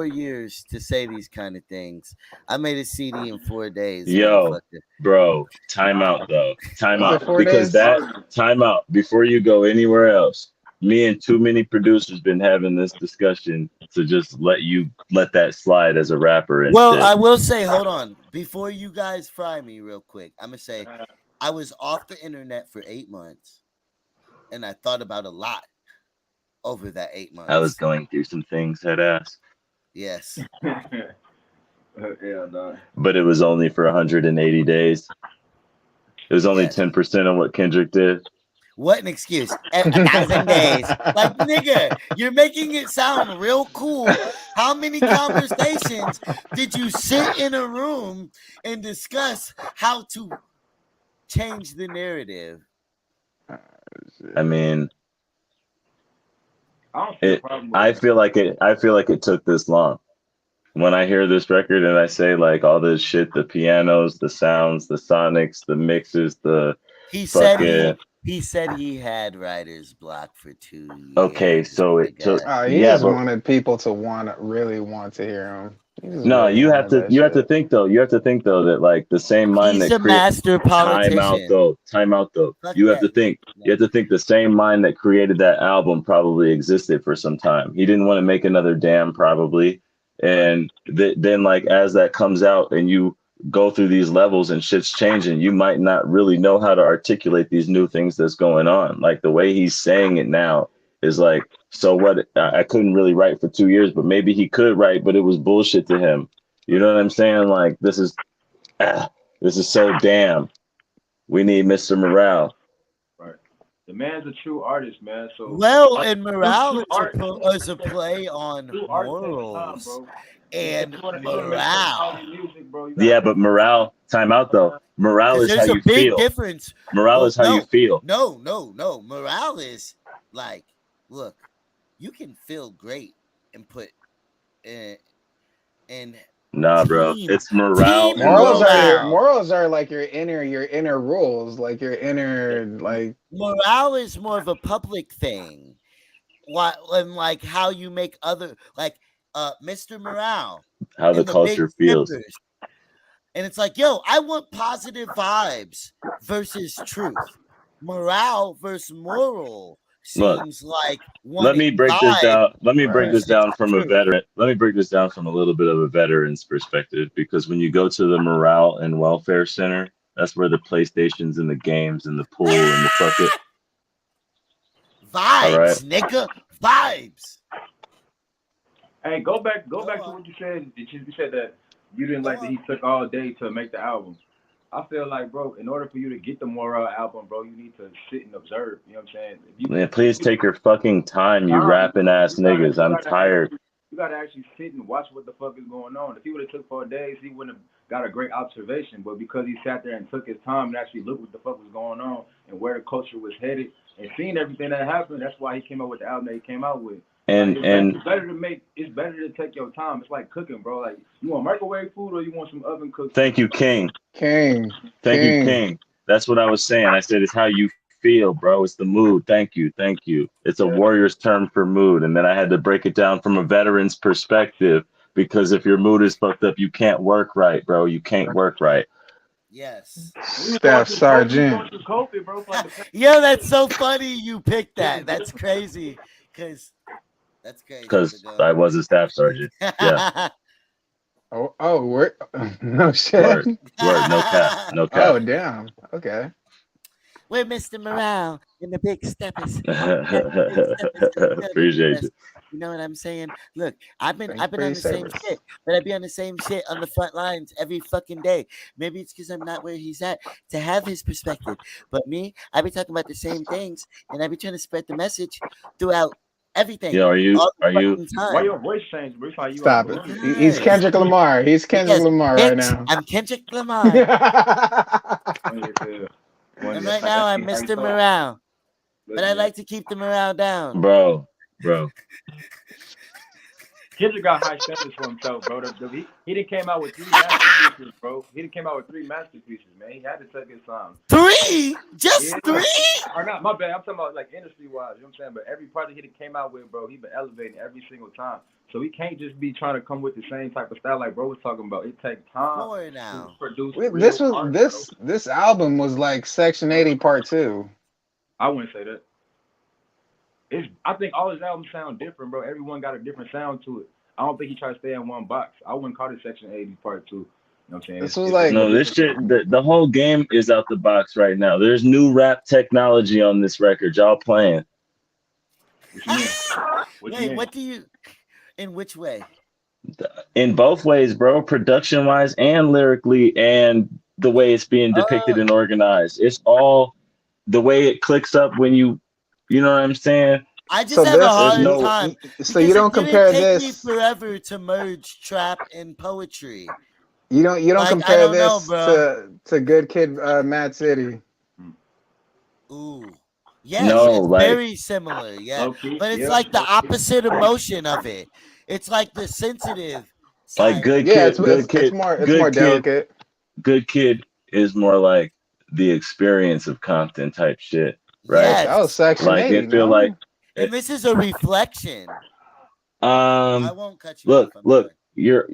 [SPEAKER 1] years to say these kind of things. I made a CD in 4 days.
[SPEAKER 4] Yo,
[SPEAKER 1] motherfucker.
[SPEAKER 4] bro, time out though. Time
[SPEAKER 2] Was it
[SPEAKER 4] out.
[SPEAKER 2] 4
[SPEAKER 4] Because
[SPEAKER 2] days?
[SPEAKER 4] time out before you go anywhere else. Me and too many producers been having this discussion to just let that slide as a rapper and
[SPEAKER 1] Well,
[SPEAKER 4] shit.
[SPEAKER 1] I will say, hold on, before you guys fry me real quick, I'm gonna say I was off the internet for 8 months, and I thought about a lot over that 8 months.
[SPEAKER 4] I was going through some things, head ass.
[SPEAKER 1] Yes.
[SPEAKER 5] Yeah, no.
[SPEAKER 4] But it was only for 180 days. It was only
[SPEAKER 1] Yes.
[SPEAKER 4] 10% of what Kendrick did.
[SPEAKER 1] What an excuse. 1,000 days. Like, nigga, you're making it sound real cool. How many conversations did you sit in a room and discuss how to change the narrative?
[SPEAKER 4] I mean,
[SPEAKER 5] I don't see a problem with
[SPEAKER 4] I feel like it took this long. When I hear this record and I say like all this shit, the pianos, the sounds, the sonics, the mixes, the
[SPEAKER 1] He said
[SPEAKER 4] fucking
[SPEAKER 1] He said he had writer's block for 2
[SPEAKER 4] Okay,
[SPEAKER 1] years.
[SPEAKER 4] so
[SPEAKER 1] I
[SPEAKER 4] it took.
[SPEAKER 1] guess.
[SPEAKER 2] He
[SPEAKER 4] Yeah,
[SPEAKER 2] just
[SPEAKER 4] but
[SPEAKER 2] wanted people to really want to hear him. He just
[SPEAKER 4] no,
[SPEAKER 2] really wanted that
[SPEAKER 4] you have to
[SPEAKER 2] shit.
[SPEAKER 4] think though. You have to think though that like the same mind
[SPEAKER 1] He's
[SPEAKER 4] that
[SPEAKER 1] a
[SPEAKER 4] create
[SPEAKER 1] master politician.
[SPEAKER 4] time out though.
[SPEAKER 1] Fuck
[SPEAKER 4] You have to
[SPEAKER 1] that.
[SPEAKER 4] think. You have to think the same mind that created that album probably existed for some time. He didn't want to make another Damn probably, and then like as that comes out and you go through these levels and shit's changing, you might not really know how to articulate these new things that's going on. Like the way he's saying it now is like, so what? I couldn't really write for 2 years, but maybe he could write, but it was bullshit to him. You know what I'm saying? Like this is so damn. We need Mr. Morale.
[SPEAKER 5] Right. The man's a true artist, man. So
[SPEAKER 1] Well, and morale
[SPEAKER 5] true
[SPEAKER 1] is a play on
[SPEAKER 5] art takes time,
[SPEAKER 1] morals.
[SPEAKER 5] bro.
[SPEAKER 1] And
[SPEAKER 5] If you want to make
[SPEAKER 1] morale.
[SPEAKER 5] quality music, bro, you gotta
[SPEAKER 4] Yeah, but morale, time out though. Morale is how
[SPEAKER 1] There's a
[SPEAKER 4] you
[SPEAKER 1] big
[SPEAKER 4] feel.
[SPEAKER 1] difference.
[SPEAKER 4] Morale
[SPEAKER 1] Well,
[SPEAKER 4] is how you feel.
[SPEAKER 1] No. Morale is like, look, you can feel great and put in
[SPEAKER 4] Nah, bro.
[SPEAKER 1] team.
[SPEAKER 4] It's morale
[SPEAKER 1] Team
[SPEAKER 4] and
[SPEAKER 2] Morals
[SPEAKER 1] morale.
[SPEAKER 2] are morals are like your inner rules, like your inner like.
[SPEAKER 1] Morale is more of a public thing. What and like how you make other like Mr. Morale
[SPEAKER 4] how the
[SPEAKER 1] and the big
[SPEAKER 4] culture feels.
[SPEAKER 1] snippers. And it's like, yo, I want positive vibes versus truth. Morale versus moral
[SPEAKER 4] Look,
[SPEAKER 1] seems like
[SPEAKER 4] let me
[SPEAKER 1] wanting
[SPEAKER 4] break this
[SPEAKER 1] vibe
[SPEAKER 4] down. Let me break this
[SPEAKER 1] versus
[SPEAKER 4] down from a
[SPEAKER 1] truth.
[SPEAKER 4] veteran. Let me break this down from a little bit of a veteran's perspective, because when you go to the Morale and Welfare Center, that's where the PlayStations and the games and the pool and the fucking
[SPEAKER 1] Vibes,
[SPEAKER 4] all right.
[SPEAKER 1] nigga. Vibes.
[SPEAKER 5] Hey, go back to
[SPEAKER 1] on.
[SPEAKER 5] what you said. You said that you didn't like that he took all day to make the album. I feel like, bro, in order for you to get the Moral album, bro, you need to sit and observe. You know what I'm saying?
[SPEAKER 4] Man, please take your fucking time, you rapping ass niggas. I'm tired.
[SPEAKER 5] You gotta actually sit and watch what the fuck is going on. If he would have took 4 days, he wouldn't have got a great observation. But because he sat there and took his time and actually looked what the fuck was going on and where the culture was headed and seen everything that happened, that's why he came up with the album that he came out with.
[SPEAKER 4] And
[SPEAKER 5] it's better to take your time. It's like cooking, bro. Like, you want microwave food or you want some oven cooked?
[SPEAKER 4] thank you, King.
[SPEAKER 2] King.
[SPEAKER 4] Thank you, King. That's what I was saying. I said it's how you feel, bro. It's the mood. Thank you. It's a warrior's term for mood. And then I had to break it down from a veteran's perspective, because if your mood is fucked up, you can't work right, bro. You can't work right.
[SPEAKER 1] Yes.
[SPEAKER 2] Staff Sergeant.
[SPEAKER 1] Yo, that's so funny you picked that. That's crazy.
[SPEAKER 4] Because I was a staff sergeant. Yeah.
[SPEAKER 2] We're no shit.
[SPEAKER 4] Word. No cap.
[SPEAKER 2] Oh, damn. Okay.
[SPEAKER 1] We're Mr. Morale and the big steppers.
[SPEAKER 4] Appreciate you.
[SPEAKER 1] You know what I'm saying? Look, I've been on the
[SPEAKER 2] savers.
[SPEAKER 1] same shit, but I be on the same shit on the front lines every fucking day. Maybe it's because I'm not where he's at to have his perspective. But me, I be talking about the same things, and I be trying to spread the message throughout everything.
[SPEAKER 4] Yeah, are you?
[SPEAKER 5] Why your voice changed, bro? Like you
[SPEAKER 2] Stop it. He's Kendrick Lamar. He's Kendrick Lamar right now.
[SPEAKER 1] I'm Kendrick Lamar. And right now I'm Mr. Morale. But I like to keep the morale down.
[SPEAKER 4] Bro.
[SPEAKER 5] Kendrick got high standards for himself, bro. He didn't came out with 3 masterpieces, bro. He didn't came out with 3 masterpieces, man. He had to take his time.
[SPEAKER 1] 3? Just 3?
[SPEAKER 5] Or not, my bad. I'm talking about like industry-wise, you know what I'm saying? But every project he done came out with, bro, he been elevating every single time. So he can't just be trying to come with the same type of style like bro was talking about. It takes time
[SPEAKER 1] More now.
[SPEAKER 5] to produce.
[SPEAKER 2] This album was like Section 80 Part 2.
[SPEAKER 5] I wouldn't say that. I think all his albums sound different, bro. Everyone got a different sound to it. I don't think he tried to stay in one box. I wouldn't call it Section 80 Part 2. You know what I'm saying?
[SPEAKER 2] This was like
[SPEAKER 4] this shit. The whole game is out the box right now. There's new rap technology on this record. Y'all playing?
[SPEAKER 1] What do you? In which way?
[SPEAKER 4] In both ways, bro. Production wise and lyrically, and the way it's being depicted and organized. It's all the way it clicks up when you know what I'm saying.
[SPEAKER 1] I just have a hard time.
[SPEAKER 2] So you don't compare this.
[SPEAKER 1] It take me forever to merge trap and poetry.
[SPEAKER 2] You don't
[SPEAKER 1] Like,
[SPEAKER 2] compare this to Good Kid, Mad City.
[SPEAKER 1] Ooh, yes,
[SPEAKER 4] no,
[SPEAKER 1] it's
[SPEAKER 4] like,
[SPEAKER 1] very similar. Yeah, but it's like the opposite emotion of it. It's like the sensitive.
[SPEAKER 4] Like
[SPEAKER 1] side.
[SPEAKER 4] Good Kid.
[SPEAKER 2] It's more delicate.
[SPEAKER 4] Good Kid is more like the experience of Compton type shit. right?
[SPEAKER 2] That was
[SPEAKER 1] Yes.
[SPEAKER 2] Section
[SPEAKER 4] Like
[SPEAKER 2] 80,
[SPEAKER 4] it feel
[SPEAKER 2] no?
[SPEAKER 4] like
[SPEAKER 1] And this is a reflection. I
[SPEAKER 4] um
[SPEAKER 1] won't cut you off.
[SPEAKER 4] look,
[SPEAKER 1] I'm
[SPEAKER 4] look,
[SPEAKER 1] sorry.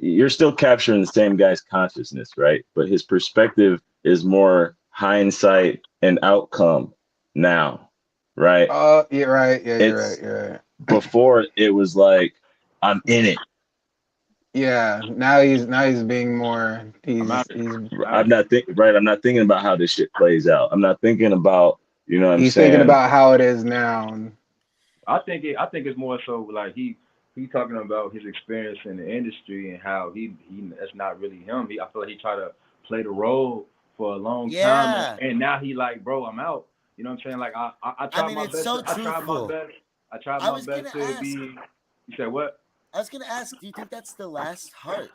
[SPEAKER 4] you're still capturing the same guy's consciousness, right? But his perspective is more hindsight and outcome now, right?
[SPEAKER 2] Oh, you're right. Yeah, you're right.
[SPEAKER 4] It's
[SPEAKER 2] You're right.
[SPEAKER 4] before it was like I'm in it.
[SPEAKER 2] Yeah, now he's being more.
[SPEAKER 5] I'm out.
[SPEAKER 2] He's
[SPEAKER 5] I'm out.
[SPEAKER 4] I'm not thinking about how this shit plays out. I'm not thinking about, you know what I'm
[SPEAKER 2] he's thinking
[SPEAKER 4] saying?
[SPEAKER 2] about how it is now.
[SPEAKER 5] I think it's more so like he talking about his experience in the industry and how he that's not really him. I feel like he tried to play the role for a long time
[SPEAKER 1] Yeah.
[SPEAKER 5] and now he like, bro, I'm out. You know what I'm saying? Like I
[SPEAKER 1] I
[SPEAKER 5] tried
[SPEAKER 1] mean,
[SPEAKER 5] my
[SPEAKER 1] it's
[SPEAKER 5] best.
[SPEAKER 1] so
[SPEAKER 5] I tried my
[SPEAKER 1] truthful.
[SPEAKER 5] best. I tried
[SPEAKER 1] I
[SPEAKER 5] my
[SPEAKER 1] was
[SPEAKER 5] best
[SPEAKER 1] gonna
[SPEAKER 5] to
[SPEAKER 1] ask.
[SPEAKER 5] be. You said what?
[SPEAKER 1] I was gonna ask. Do you think that's the last heart?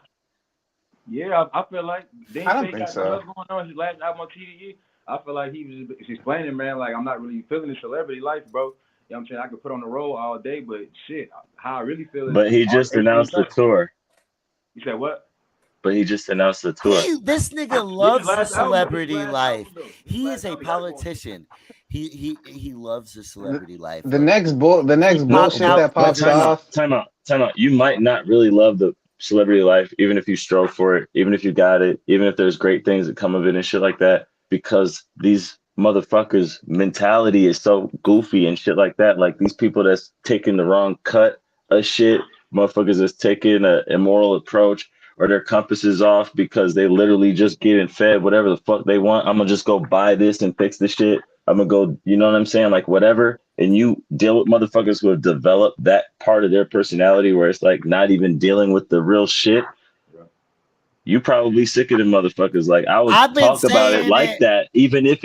[SPEAKER 5] Yeah, I feel like they
[SPEAKER 2] I
[SPEAKER 5] ain't say
[SPEAKER 2] don't
[SPEAKER 5] he
[SPEAKER 2] think
[SPEAKER 5] got nothing
[SPEAKER 2] so.
[SPEAKER 5] else going on his last album on TDE. I feel like he was just explaining, man, like I'm not really feeling the celebrity life, bro. You know what I'm saying? I could put on the road all day, but shit, how I really feel is
[SPEAKER 4] But he
[SPEAKER 5] all
[SPEAKER 4] just
[SPEAKER 5] 18
[SPEAKER 4] announced the
[SPEAKER 5] tracks.
[SPEAKER 4] tour.
[SPEAKER 5] You said what?
[SPEAKER 4] But he just announced the tour.
[SPEAKER 1] This nigga
[SPEAKER 5] This is
[SPEAKER 1] loves the
[SPEAKER 5] last album. This is
[SPEAKER 1] celebrity
[SPEAKER 5] last
[SPEAKER 1] life.
[SPEAKER 5] album though. This is
[SPEAKER 1] He is
[SPEAKER 5] last
[SPEAKER 1] a
[SPEAKER 5] album. He gotta go on.
[SPEAKER 1] politician. He loves the
[SPEAKER 2] The,
[SPEAKER 1] celebrity life.
[SPEAKER 2] the
[SPEAKER 1] Look,
[SPEAKER 2] next the
[SPEAKER 1] he
[SPEAKER 2] next
[SPEAKER 1] popped
[SPEAKER 2] bullshit
[SPEAKER 4] No,
[SPEAKER 1] out
[SPEAKER 2] that
[SPEAKER 4] but
[SPEAKER 2] pops
[SPEAKER 1] Brother.
[SPEAKER 2] off.
[SPEAKER 4] time out. You might not really love the celebrity life, even if you strove for it, even if you got it, even if there's great things that come of it and shit like that, because these motherfuckers' mentality is so goofy and shit like that. Like these people that's taking the wrong cut of shit, motherfuckers that's taking an immoral approach, or their compass is off because they literally just getting fed whatever the fuck they want. I'm gonna just go buy this and fix the shit. I'm gonna go, you know what I'm saying? Like whatever. And you deal with motherfuckers who have developed that part of their personality where it's like not even dealing with the real shit. You probably sick of them motherfuckers. Like I would
[SPEAKER 1] I've been
[SPEAKER 4] talk about it
[SPEAKER 1] saying
[SPEAKER 4] like
[SPEAKER 1] it.
[SPEAKER 4] that, even if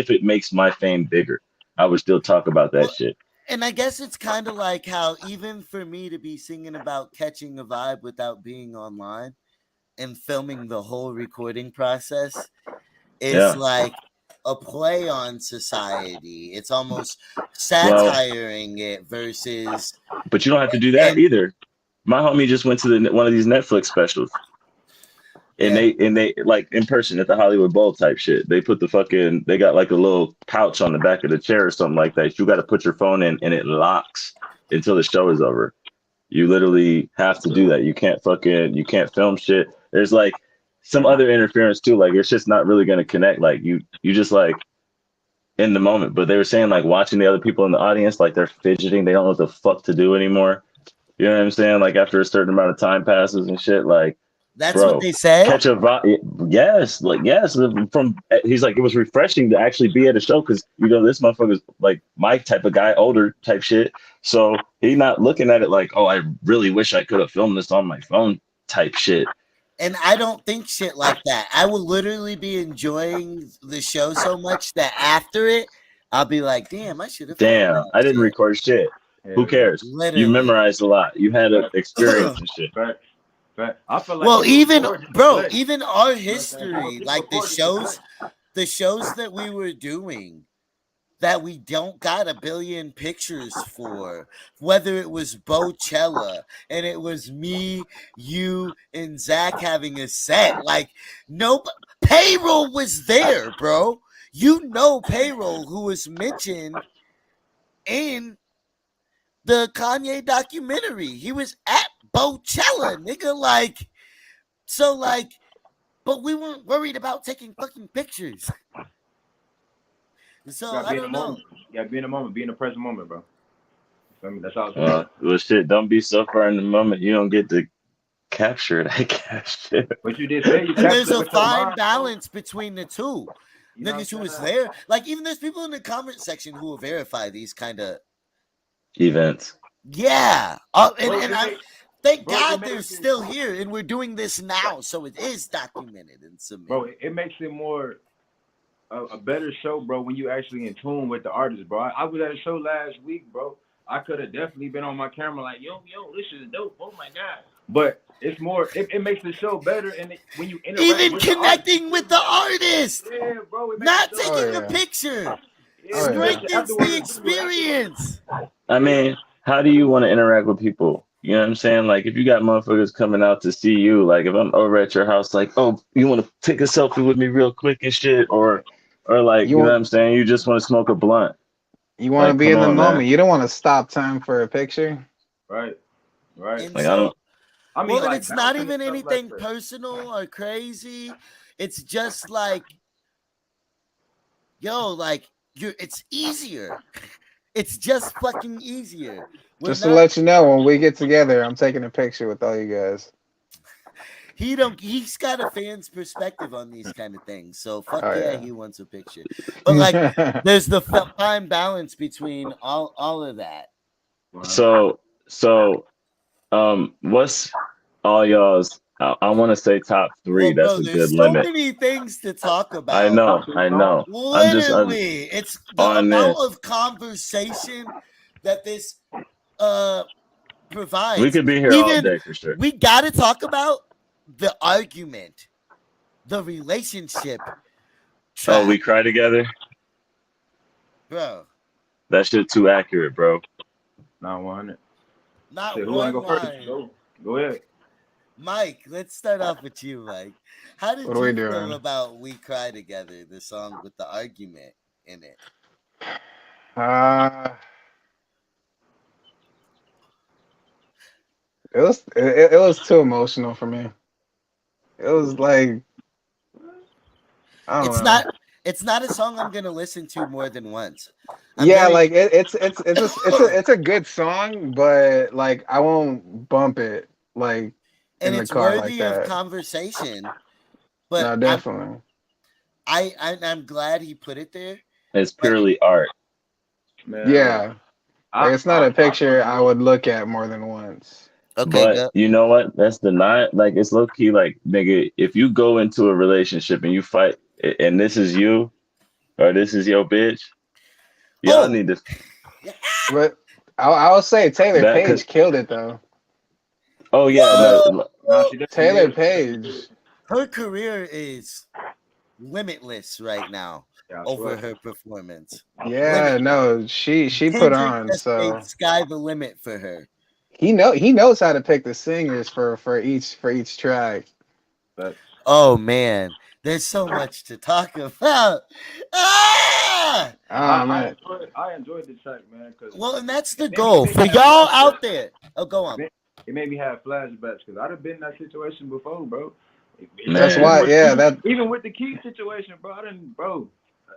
[SPEAKER 4] it makes my fame bigger. I would still talk about that
[SPEAKER 1] Well,
[SPEAKER 4] shit.
[SPEAKER 1] and I guess it's kind of like how even for me to be singing about catching a vibe without being online and filming the whole recording process is
[SPEAKER 4] Yeah.
[SPEAKER 1] like a play on society. It's almost
[SPEAKER 4] Well,
[SPEAKER 1] satiring it versus
[SPEAKER 4] but you don't have to do that
[SPEAKER 1] and
[SPEAKER 4] either. My homie just went to one of these Netflix specials. And
[SPEAKER 1] yeah.
[SPEAKER 4] they like in person at the Hollywood Bowl type shit. They put they got like a little pouch on the back of the chair or something like that. You got to put your phone in and it locks until the show is over. You literally have to do that. You can't film shit. There's like some other interference too. Like it's just not really gonna connect. Like you just like in the moment. But they were saying like watching the other people in the audience, like they're fidgeting. They don't know what the fuck to do anymore. You know what I'm saying? Like after a certain amount of time passes and shit, like
[SPEAKER 1] That's what
[SPEAKER 4] bro,
[SPEAKER 1] they said.
[SPEAKER 4] catch a vibe. Yes, like yes. From he's like it was refreshing to actually be at a show because you know this motherfucker's like my type of guy, older type shit. So he not looking at it like, oh, I really wish I could have filmed this on my phone type shit.
[SPEAKER 1] And I don't think shit like that. I will literally be enjoying the show so much that after it, I'll be like, damn, I should have filmed
[SPEAKER 4] Damn,
[SPEAKER 1] that
[SPEAKER 4] I didn't
[SPEAKER 1] shit.
[SPEAKER 4] record shit. Who
[SPEAKER 5] Hell yeah.
[SPEAKER 4] cares? You
[SPEAKER 1] Literally.
[SPEAKER 4] memorized a lot. You had an experience and shit.
[SPEAKER 5] Fact. Fact. I feel like
[SPEAKER 1] Well,
[SPEAKER 5] people
[SPEAKER 1] even
[SPEAKER 5] record just to
[SPEAKER 1] bro,
[SPEAKER 5] flex.
[SPEAKER 1] even our
[SPEAKER 5] You know what I'm saying?
[SPEAKER 1] history,
[SPEAKER 5] People
[SPEAKER 1] like
[SPEAKER 5] record just to flex.
[SPEAKER 1] the shows that we were doing that we don't got a billion pictures for, whether it was Bocella and it was me, you, and Zach having a set. Like, no, Payroll was there, bro. You know, Payroll, who was mentioned in the Kanye documentary. He was at Bocella, nigga. Like, so, like, but we weren't worried about taking fucking pictures. So,
[SPEAKER 5] You gotta
[SPEAKER 1] I
[SPEAKER 5] be in the
[SPEAKER 1] don't know.
[SPEAKER 5] moment. You gotta be in the moment. Be in the present moment, bro. I mean, that's all I'm saying.
[SPEAKER 4] Well, shit. Don't be so far in the moment. You don't get to capture it. I guess shit.
[SPEAKER 5] But you did say you
[SPEAKER 1] And there's
[SPEAKER 5] captured it
[SPEAKER 1] a
[SPEAKER 5] with your
[SPEAKER 1] fine
[SPEAKER 5] mind, bro.
[SPEAKER 1] balance between the two.
[SPEAKER 5] You know
[SPEAKER 1] Niggas who
[SPEAKER 5] what I'm
[SPEAKER 1] was
[SPEAKER 5] saying?
[SPEAKER 1] there. Like, even there's people in the comment section who will verify these kind of.
[SPEAKER 4] Events.
[SPEAKER 1] Yeah. And,
[SPEAKER 5] Bro,
[SPEAKER 1] and
[SPEAKER 5] it
[SPEAKER 1] I
[SPEAKER 5] makes,
[SPEAKER 1] thank
[SPEAKER 5] bro,
[SPEAKER 1] God
[SPEAKER 5] it
[SPEAKER 1] they're
[SPEAKER 5] makes it,
[SPEAKER 1] still here and we're doing this now. So it is documented and submitted.
[SPEAKER 5] bro, it makes it more a better show, bro, when you actually in tune with the artist, bro. I was at a show last week, bro. I could have definitely been on my camera like, yo, this is dope. Oh my god. But it's more, it makes the show better, and when you interact
[SPEAKER 1] Even
[SPEAKER 5] with the artist,
[SPEAKER 1] connecting with the artist,
[SPEAKER 5] yeah, bro, it makes
[SPEAKER 1] not
[SPEAKER 5] the show
[SPEAKER 2] Oh
[SPEAKER 1] taking
[SPEAKER 5] better.
[SPEAKER 1] a
[SPEAKER 2] yeah.
[SPEAKER 1] picture,
[SPEAKER 5] Yeah,
[SPEAKER 2] Oh
[SPEAKER 5] when you
[SPEAKER 2] yeah.
[SPEAKER 5] make it
[SPEAKER 1] strengthens the
[SPEAKER 5] afterwards, when you do it afterwards.
[SPEAKER 1] experience.
[SPEAKER 4] I mean, how do you want to interact with people? You know what I'm saying? Like, if you got motherfuckers coming out to see you, like, if I'm over at your house, like, oh, you want to take a selfie with me real quick and shit, or Or like,
[SPEAKER 2] You
[SPEAKER 4] you know what
[SPEAKER 2] want
[SPEAKER 4] I'm saying? You just want to smoke a blunt.
[SPEAKER 2] you want to
[SPEAKER 4] Like,
[SPEAKER 2] be
[SPEAKER 4] come
[SPEAKER 2] in the
[SPEAKER 4] on, man.
[SPEAKER 2] moment. You don't want to stop time for a picture.
[SPEAKER 5] Right. Right.
[SPEAKER 1] And
[SPEAKER 4] Like, I
[SPEAKER 1] so,
[SPEAKER 4] don't.
[SPEAKER 5] I mean,
[SPEAKER 1] well, and
[SPEAKER 5] like
[SPEAKER 1] it's not
[SPEAKER 5] bouncing and
[SPEAKER 1] even
[SPEAKER 5] stuff like
[SPEAKER 1] anything
[SPEAKER 5] that.
[SPEAKER 1] personal or crazy. It's just like, yo, like it's easier. It's just fucking easier. We're
[SPEAKER 2] Just to
[SPEAKER 1] not.
[SPEAKER 2] let you know, when we get together, I'm taking a picture with all you guys.
[SPEAKER 1] He's got a fan's perspective on these kind of things. So fuck
[SPEAKER 2] Oh
[SPEAKER 1] yeah,
[SPEAKER 2] yeah.
[SPEAKER 1] he wants a picture. But like, there's the fine balance between all of that.
[SPEAKER 4] So, so, what's all y'all's? I want to say top
[SPEAKER 1] Well,
[SPEAKER 4] three. That's
[SPEAKER 1] bro,
[SPEAKER 4] a good
[SPEAKER 1] there's so
[SPEAKER 4] limit.
[SPEAKER 1] many things to talk
[SPEAKER 4] I
[SPEAKER 1] about.
[SPEAKER 4] know, I know. I'm just
[SPEAKER 1] Literally, it's the
[SPEAKER 4] on
[SPEAKER 1] amount
[SPEAKER 4] this.
[SPEAKER 1] of conversation that this
[SPEAKER 4] We
[SPEAKER 1] provides.
[SPEAKER 4] could be here all
[SPEAKER 1] Even
[SPEAKER 4] day for sure.
[SPEAKER 1] we got to talk about the argument, the relationship
[SPEAKER 4] Oh, we
[SPEAKER 1] track,
[SPEAKER 4] cry together.
[SPEAKER 1] bro.
[SPEAKER 4] That shit too accurate, bro.
[SPEAKER 5] Not 100.
[SPEAKER 1] Not
[SPEAKER 5] Shit, who wanna
[SPEAKER 1] one
[SPEAKER 5] go first?
[SPEAKER 1] line.
[SPEAKER 5] Go ahead.
[SPEAKER 1] Mike, let's start off with you, Mike. How did
[SPEAKER 2] What are we
[SPEAKER 1] you feel
[SPEAKER 2] doing?
[SPEAKER 1] about "We Cry Together," the song with the argument in it?
[SPEAKER 2] Uh, it was too emotional for me. It was like I don't
[SPEAKER 1] It's
[SPEAKER 2] know.
[SPEAKER 1] not. It's not a song I'm gonna listen to more than once. I'm
[SPEAKER 2] Yeah,
[SPEAKER 1] very,
[SPEAKER 2] like it's a good song, but like I won't bump it like
[SPEAKER 1] and
[SPEAKER 2] in the
[SPEAKER 1] it's
[SPEAKER 2] car like
[SPEAKER 1] worthy of
[SPEAKER 2] that.
[SPEAKER 1] conversation.
[SPEAKER 2] No,
[SPEAKER 1] But
[SPEAKER 2] definitely.
[SPEAKER 1] I'm glad he put it there.
[SPEAKER 4] It's
[SPEAKER 1] But
[SPEAKER 4] purely art.
[SPEAKER 5] Man,
[SPEAKER 2] Yeah, like
[SPEAKER 5] I
[SPEAKER 2] it's not
[SPEAKER 5] I
[SPEAKER 2] a
[SPEAKER 5] I
[SPEAKER 2] picture I
[SPEAKER 5] personally
[SPEAKER 2] would look at more than once.
[SPEAKER 1] okay,
[SPEAKER 4] But
[SPEAKER 1] go.
[SPEAKER 4] you know what? That's the not like it's low key like nigga, if you go into a relationship and you fight and this is you or this is your bitch, y'all
[SPEAKER 1] Oh,
[SPEAKER 4] need to
[SPEAKER 2] But I will say Taylor
[SPEAKER 4] that cause
[SPEAKER 2] Page killed it though.
[SPEAKER 4] oh yeah,
[SPEAKER 5] yeah.
[SPEAKER 4] no
[SPEAKER 5] Nah, she definitely
[SPEAKER 2] Taylor
[SPEAKER 5] did.
[SPEAKER 2] Page.
[SPEAKER 1] her career is limitless right now
[SPEAKER 5] Yeah, I
[SPEAKER 1] over
[SPEAKER 5] swear.
[SPEAKER 1] her performance.
[SPEAKER 2] Yeah,
[SPEAKER 1] Limitless.
[SPEAKER 2] no, she put
[SPEAKER 1] Kendrick
[SPEAKER 2] on.
[SPEAKER 1] just made
[SPEAKER 2] So
[SPEAKER 1] sky the limit for her.
[SPEAKER 2] he knows how to pick the singers for each track.
[SPEAKER 5] But
[SPEAKER 1] Oh man, there's so much to talk about. Ah!
[SPEAKER 2] Oh man.
[SPEAKER 5] I enjoyed the track, man, because
[SPEAKER 1] Well, and that's the
[SPEAKER 5] it
[SPEAKER 1] goal
[SPEAKER 5] made me
[SPEAKER 1] for
[SPEAKER 5] have
[SPEAKER 1] y'all
[SPEAKER 5] flashbacks.
[SPEAKER 1] out there. Oh, go on.
[SPEAKER 5] It made me have flashbacks because I'd have been in that situation before, bro.
[SPEAKER 2] That's
[SPEAKER 4] man.
[SPEAKER 2] why, yeah, that
[SPEAKER 5] Even with the key situation, bro. Bro.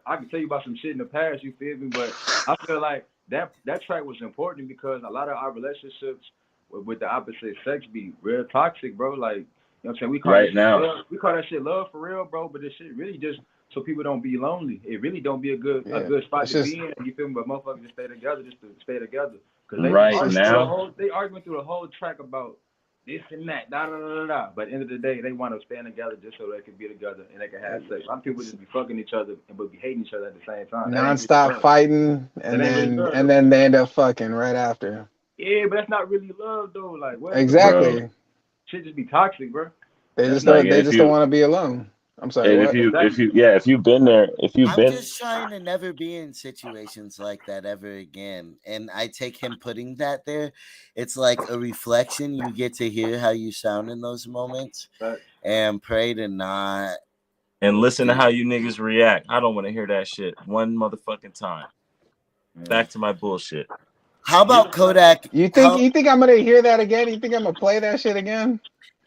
[SPEAKER 5] I can tell you about some shit in the past. You feel me? But I feel like that track was important because a lot of our relationships with the opposite sex be real toxic, bro. Like, you know what I'm saying? We call that
[SPEAKER 4] Right
[SPEAKER 5] shit
[SPEAKER 4] now.
[SPEAKER 5] love. We call that shit love for real, bro. But this shit really just so people don't be lonely. It really don't be a good
[SPEAKER 2] yeah.
[SPEAKER 5] spot
[SPEAKER 2] It's
[SPEAKER 5] to be
[SPEAKER 2] just
[SPEAKER 5] in. You feel me? But motherfuckers just stay together just to stay together. Cause
[SPEAKER 4] Right
[SPEAKER 2] it's just
[SPEAKER 4] now.
[SPEAKER 5] they arguing through the whole track about this and that, da da da da da. But at the end of the day, they want to stand together just so they can be together and they can have sex. A lot of people
[SPEAKER 2] it's
[SPEAKER 5] just be fucking each other but be hating each other at the same time. That ain't really
[SPEAKER 2] nonstop
[SPEAKER 5] love.
[SPEAKER 2] fighting
[SPEAKER 5] That
[SPEAKER 2] and
[SPEAKER 5] ain't really
[SPEAKER 2] then
[SPEAKER 5] love
[SPEAKER 2] and
[SPEAKER 5] though.
[SPEAKER 2] then they end up fucking right after.
[SPEAKER 5] Yeah, but that's not really love though. Like, what is the love?
[SPEAKER 4] Bro.
[SPEAKER 2] Exactly.
[SPEAKER 5] Shit just be toxic, bro.
[SPEAKER 2] They
[SPEAKER 5] That's
[SPEAKER 2] just
[SPEAKER 5] not
[SPEAKER 4] Like
[SPEAKER 2] don't
[SPEAKER 4] and
[SPEAKER 2] they
[SPEAKER 4] if
[SPEAKER 2] just don't
[SPEAKER 4] you
[SPEAKER 2] want to be alone. I'm sorry,
[SPEAKER 4] and
[SPEAKER 2] what?
[SPEAKER 4] if
[SPEAKER 5] exactly.
[SPEAKER 4] you yeah, if you've been there, if you've
[SPEAKER 1] I'm
[SPEAKER 4] been
[SPEAKER 1] just trying to never be in situations like that ever again. And I take him putting that there. It's like a reflection. You get to hear how you sound in those moments
[SPEAKER 5] But
[SPEAKER 1] and pray to not.
[SPEAKER 4] and listen to
[SPEAKER 1] do-
[SPEAKER 4] how you niggas react. I don't want to hear that shit one motherfucking time.
[SPEAKER 5] man,
[SPEAKER 4] Back to my bullshit.
[SPEAKER 1] How about Kodak?
[SPEAKER 2] You think
[SPEAKER 1] How
[SPEAKER 2] you think I'm gonna hear that again? You think I'm gonna play that shit again?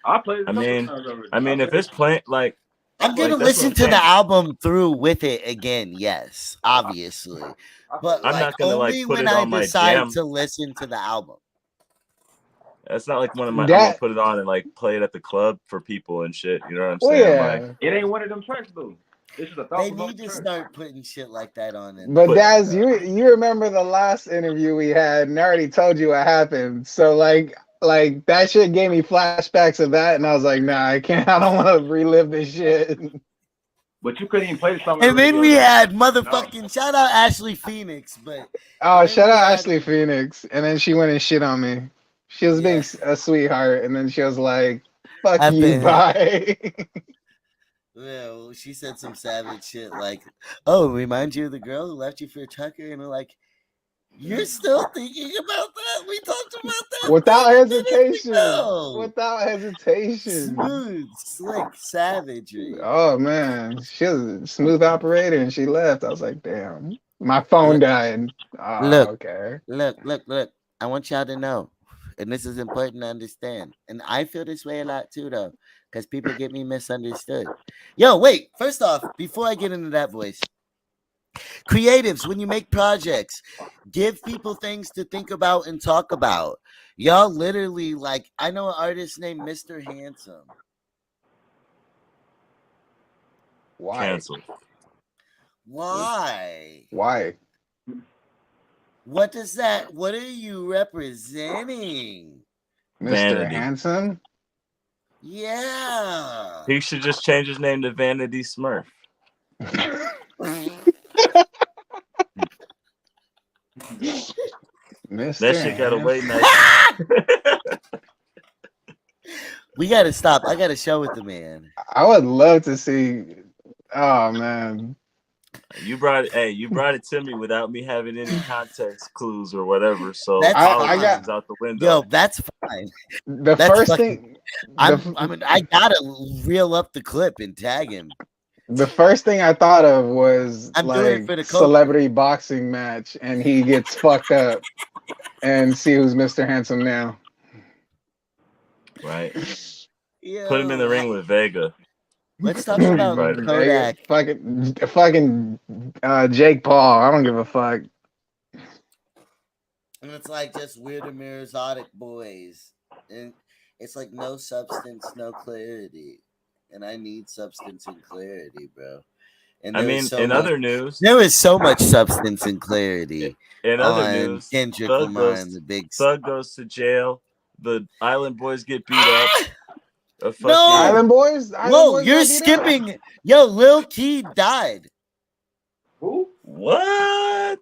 [SPEAKER 5] I played it
[SPEAKER 4] I
[SPEAKER 5] a couple of
[SPEAKER 4] mean,
[SPEAKER 5] times already.
[SPEAKER 4] I
[SPEAKER 5] I
[SPEAKER 4] mean, if
[SPEAKER 5] played
[SPEAKER 4] it's playing,
[SPEAKER 1] I'm gonna
[SPEAKER 4] like that's what
[SPEAKER 1] listen
[SPEAKER 4] I'm
[SPEAKER 1] to the
[SPEAKER 4] saying.
[SPEAKER 1] album through with it again, yes, obviously.
[SPEAKER 5] I
[SPEAKER 1] But
[SPEAKER 5] played
[SPEAKER 4] I'm
[SPEAKER 5] it.
[SPEAKER 1] like
[SPEAKER 4] not gonna like
[SPEAKER 1] only
[SPEAKER 4] put
[SPEAKER 1] when
[SPEAKER 4] it
[SPEAKER 1] I
[SPEAKER 4] on my
[SPEAKER 1] decide
[SPEAKER 4] jam.
[SPEAKER 1] to listen to the album.
[SPEAKER 4] It's not like one of my. I'm gonna
[SPEAKER 2] That
[SPEAKER 4] put it on and like play it at the club for people and shit. You know what I'm
[SPEAKER 2] well
[SPEAKER 4] saying? Like,
[SPEAKER 2] yeah.
[SPEAKER 5] It ain't one of them tracks though. This is a thought
[SPEAKER 1] They
[SPEAKER 5] provoking
[SPEAKER 1] need to
[SPEAKER 5] track.
[SPEAKER 1] start putting shit like that on in
[SPEAKER 2] But
[SPEAKER 4] put
[SPEAKER 2] Daz,
[SPEAKER 1] the
[SPEAKER 2] you remember the last interview we had and I already told you what happened. So like that shit gave me flashbacks of that and I was like, nah, I can't I don't wanna relive this shit.
[SPEAKER 5] But you couldn't even play the song on the
[SPEAKER 1] And then
[SPEAKER 5] radio
[SPEAKER 1] we
[SPEAKER 5] though.
[SPEAKER 1] had
[SPEAKER 5] No.
[SPEAKER 1] motherfucking shout out Ashley Phoenix, but
[SPEAKER 2] Oh,
[SPEAKER 1] then
[SPEAKER 2] shout
[SPEAKER 1] we
[SPEAKER 2] out
[SPEAKER 1] had
[SPEAKER 2] Ashley Phoenix. And then she went and shit on me. She was being
[SPEAKER 1] yeah,
[SPEAKER 2] a sweetheart, and then she was like, fuck
[SPEAKER 1] I've
[SPEAKER 2] you,
[SPEAKER 1] been
[SPEAKER 2] bye.
[SPEAKER 1] well, she said some savage shit like, "Oh, remind you of the girl who left you for a trucker," and we're like, "You're still thinking about that? We talked about that?
[SPEAKER 2] Without
[SPEAKER 1] Where did it
[SPEAKER 2] hesitation.
[SPEAKER 1] go?
[SPEAKER 2] Without hesitation.
[SPEAKER 1] Smooth, slick savagery.
[SPEAKER 2] Oh man, she was a smooth operator, and she left. I was like, damn, my phone died. Oh,
[SPEAKER 1] Look,
[SPEAKER 2] okay.
[SPEAKER 1] look. I want y'all to know, and this is important to understand. And I feel this way a lot too, though, because people get me misunderstood. Yo, wait. First off, before I get into that voice, creatives, when you make projects, give people things to think about and talk about. Y'all literally, like, I know an artist named Mr. Handsome.
[SPEAKER 2] Why?
[SPEAKER 6] Canceled.
[SPEAKER 1] Why?
[SPEAKER 2] Why?
[SPEAKER 1] What does that? What are you representing?
[SPEAKER 2] Mr.
[SPEAKER 6] Vanity.
[SPEAKER 2] Handsome?
[SPEAKER 1] Yeah.
[SPEAKER 6] He should just change his name to Vanity Smurf.
[SPEAKER 2] Mr.
[SPEAKER 6] That shit got away
[SPEAKER 2] Handsome.
[SPEAKER 6] nice.
[SPEAKER 1] We gotta stop. I got a show with the man.
[SPEAKER 2] I would love to see. Oh man,
[SPEAKER 6] You brought it to me without me having any context clues or whatever. So
[SPEAKER 1] That's
[SPEAKER 6] apologies
[SPEAKER 2] I got-
[SPEAKER 6] is out the window.
[SPEAKER 1] Yo, that's fine.
[SPEAKER 2] the
[SPEAKER 1] That's
[SPEAKER 2] first
[SPEAKER 1] fucking-
[SPEAKER 2] thing.
[SPEAKER 1] I gotta reel up the clip and tag him.
[SPEAKER 2] The first thing I thought of was
[SPEAKER 1] I'm doing it
[SPEAKER 2] like
[SPEAKER 1] for the culture.
[SPEAKER 2] celebrity boxing match, and he gets fucked up, and see who's Mr. Handsome now.
[SPEAKER 6] Right.
[SPEAKER 1] Yo,
[SPEAKER 6] Put him in the ring with Vega.
[SPEAKER 1] Let's talk about
[SPEAKER 6] Right.
[SPEAKER 1] Kodak.
[SPEAKER 2] Fucking Jake Paul. I don't give a fuck.
[SPEAKER 1] And it's like just weird and exotic boys. And it's like no substance, no clarity. And I need substance and clarity, bro. And
[SPEAKER 6] I
[SPEAKER 1] there
[SPEAKER 6] mean,
[SPEAKER 1] is so
[SPEAKER 6] in
[SPEAKER 1] much,
[SPEAKER 6] other news,
[SPEAKER 1] there is so much substance and clarity
[SPEAKER 6] in other
[SPEAKER 1] on
[SPEAKER 6] news,
[SPEAKER 1] Kendrick
[SPEAKER 6] Thug
[SPEAKER 1] Lamar
[SPEAKER 6] goes,
[SPEAKER 1] and the big.
[SPEAKER 6] Thug goes to jail. The Island Boys get beat up. A fucking,
[SPEAKER 1] No!
[SPEAKER 2] Island Boys.
[SPEAKER 1] Whoa, you're skipping. Yo, Lil Key died.
[SPEAKER 5] Who?
[SPEAKER 6] What?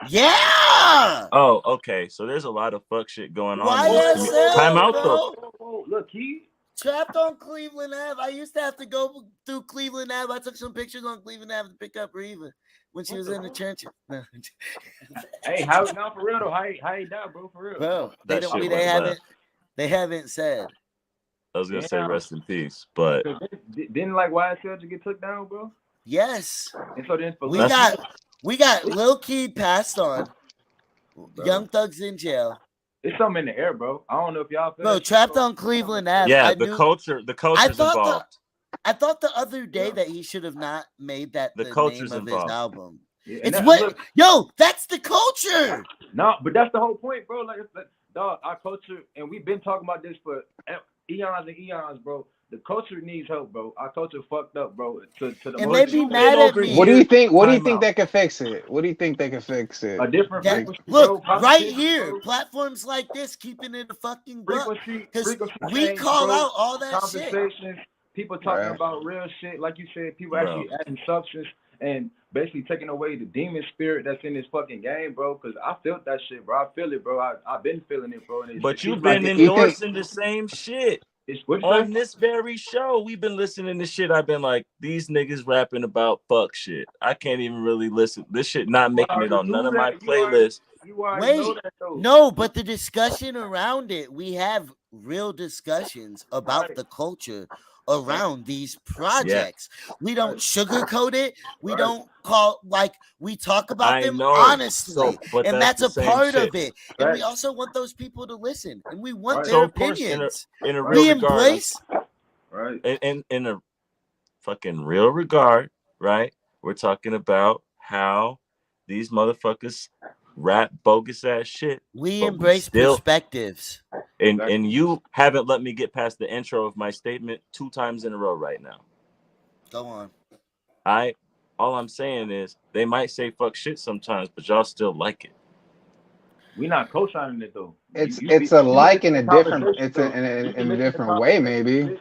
[SPEAKER 1] Yeah.
[SPEAKER 6] Oh, okay. So there's a lot of fuck shit going on. in
[SPEAKER 1] YSL,
[SPEAKER 6] this community. Time out
[SPEAKER 1] bro.
[SPEAKER 6] though.
[SPEAKER 5] Whoa, look, he.
[SPEAKER 1] Trapped on Cleveland Ave. I used to have to go through Cleveland Ave. I took some pictures on Cleveland Ave to pick up Reva when she was in the trenches. No.
[SPEAKER 5] Hey, how now for real though? How he died, bro? For real.
[SPEAKER 1] Bro, they
[SPEAKER 6] That
[SPEAKER 1] don't.
[SPEAKER 6] shit
[SPEAKER 1] They
[SPEAKER 6] was
[SPEAKER 1] haven't.
[SPEAKER 6] left.
[SPEAKER 1] They haven't said.
[SPEAKER 6] I was gonna say
[SPEAKER 5] Damn.
[SPEAKER 6] rest in peace, but
[SPEAKER 5] Didn't like YSL just get took down, bro?
[SPEAKER 1] Yes,
[SPEAKER 5] And so then for
[SPEAKER 1] we got Lil Key passed on.
[SPEAKER 5] Bro.
[SPEAKER 1] Young Thug's in jail.
[SPEAKER 5] It's something in the air, bro. I don't know if y'all feel
[SPEAKER 1] Bro,
[SPEAKER 5] that shit,
[SPEAKER 1] Trapped
[SPEAKER 5] bro.
[SPEAKER 1] on Cleveland Ave.
[SPEAKER 6] yeah,
[SPEAKER 1] I
[SPEAKER 6] the
[SPEAKER 1] knew-
[SPEAKER 6] culture's involved.
[SPEAKER 1] I thought the other day that he should have not made that
[SPEAKER 6] The
[SPEAKER 1] the
[SPEAKER 6] culture's
[SPEAKER 1] name of
[SPEAKER 6] involved.
[SPEAKER 1] his album.
[SPEAKER 5] Yeah, and
[SPEAKER 1] It's
[SPEAKER 5] that-
[SPEAKER 1] what
[SPEAKER 5] look,
[SPEAKER 1] yo, that's the culture.
[SPEAKER 5] no, but that's the whole point, bro. Like, it's like, dog, our culture, and we've been talking about this for eons and eons, bro. The culture needs help, bro. Our culture fucked up, bro. To the
[SPEAKER 1] And
[SPEAKER 5] most
[SPEAKER 1] they be
[SPEAKER 5] extent.
[SPEAKER 1] mad at me.
[SPEAKER 2] What do you think? What do you
[SPEAKER 6] Time
[SPEAKER 2] think
[SPEAKER 6] out.
[SPEAKER 2] that could fix it? What do you think that could fix it?
[SPEAKER 5] A different
[SPEAKER 1] That-
[SPEAKER 5] frequency,
[SPEAKER 1] look,
[SPEAKER 5] bro.
[SPEAKER 1] right
[SPEAKER 5] Competition,
[SPEAKER 1] here,
[SPEAKER 5] bro.
[SPEAKER 1] platforms like this, keeping it a fucking buck.
[SPEAKER 5] Frequency,
[SPEAKER 1] 'Cause
[SPEAKER 5] frequency
[SPEAKER 1] we
[SPEAKER 5] change,
[SPEAKER 1] call
[SPEAKER 5] bro.
[SPEAKER 1] out all that shit.
[SPEAKER 5] Conversations, people talking
[SPEAKER 2] Right.
[SPEAKER 5] about real shit, like you said, people
[SPEAKER 6] Bro.
[SPEAKER 5] actually adding substance and basically taking away the demon spirit that's in this fucking game, bro. Because I felt that shit, bro. I feel it, bro. I've been feeling it, bro. And it's,
[SPEAKER 6] But
[SPEAKER 5] it
[SPEAKER 6] you've
[SPEAKER 5] seems
[SPEAKER 6] been
[SPEAKER 5] like
[SPEAKER 2] You think-
[SPEAKER 6] endorsing the same shit
[SPEAKER 5] it's what you
[SPEAKER 6] on
[SPEAKER 5] say?
[SPEAKER 6] this very show. We've been listening to shit. I've been like, these niggas rapping about fuck shit. I can't even really listen. This shit not making it on none of my playlists.
[SPEAKER 5] You already know
[SPEAKER 1] Wait,
[SPEAKER 5] that, though.
[SPEAKER 1] no, but the discussion around it, we have real discussions about
[SPEAKER 5] Right.
[SPEAKER 1] the culture around these projects. We don't sugarcoat it. We
[SPEAKER 5] Right.
[SPEAKER 1] don't call we talk about
[SPEAKER 6] I
[SPEAKER 1] them
[SPEAKER 6] know.
[SPEAKER 1] honestly.
[SPEAKER 6] So, but
[SPEAKER 1] And that's
[SPEAKER 6] the
[SPEAKER 1] a
[SPEAKER 6] same
[SPEAKER 1] part
[SPEAKER 6] shit.
[SPEAKER 1] of it. And we
[SPEAKER 5] Right.
[SPEAKER 1] also want those people to listen. And we want
[SPEAKER 5] Right.
[SPEAKER 1] their
[SPEAKER 6] So of course,
[SPEAKER 1] opinions.
[SPEAKER 6] in a
[SPEAKER 5] Right.
[SPEAKER 6] real
[SPEAKER 1] We
[SPEAKER 6] regard,
[SPEAKER 1] embrace
[SPEAKER 5] Right.
[SPEAKER 6] in a fucking real regard, right? We're talking about how these motherfuckers rap bogus ass shit.
[SPEAKER 1] we
[SPEAKER 6] but
[SPEAKER 1] embrace
[SPEAKER 6] still-
[SPEAKER 1] perspectives.
[SPEAKER 6] And you haven't let me get past the intro of my statement 2 times in a row right now.
[SPEAKER 1] Go on.
[SPEAKER 6] All I'm saying is they might say fuck shit sometimes, but y'all still like it.
[SPEAKER 5] We not co-signing it though.
[SPEAKER 2] It's
[SPEAKER 5] You
[SPEAKER 2] it's
[SPEAKER 5] be-
[SPEAKER 2] a
[SPEAKER 5] you
[SPEAKER 2] like in
[SPEAKER 5] listen
[SPEAKER 2] a
[SPEAKER 5] to
[SPEAKER 2] different.
[SPEAKER 5] conversation,
[SPEAKER 2] It's
[SPEAKER 5] though.
[SPEAKER 2] in
[SPEAKER 5] You
[SPEAKER 2] a
[SPEAKER 5] be listening to
[SPEAKER 2] different way,
[SPEAKER 5] conversation.
[SPEAKER 2] maybe.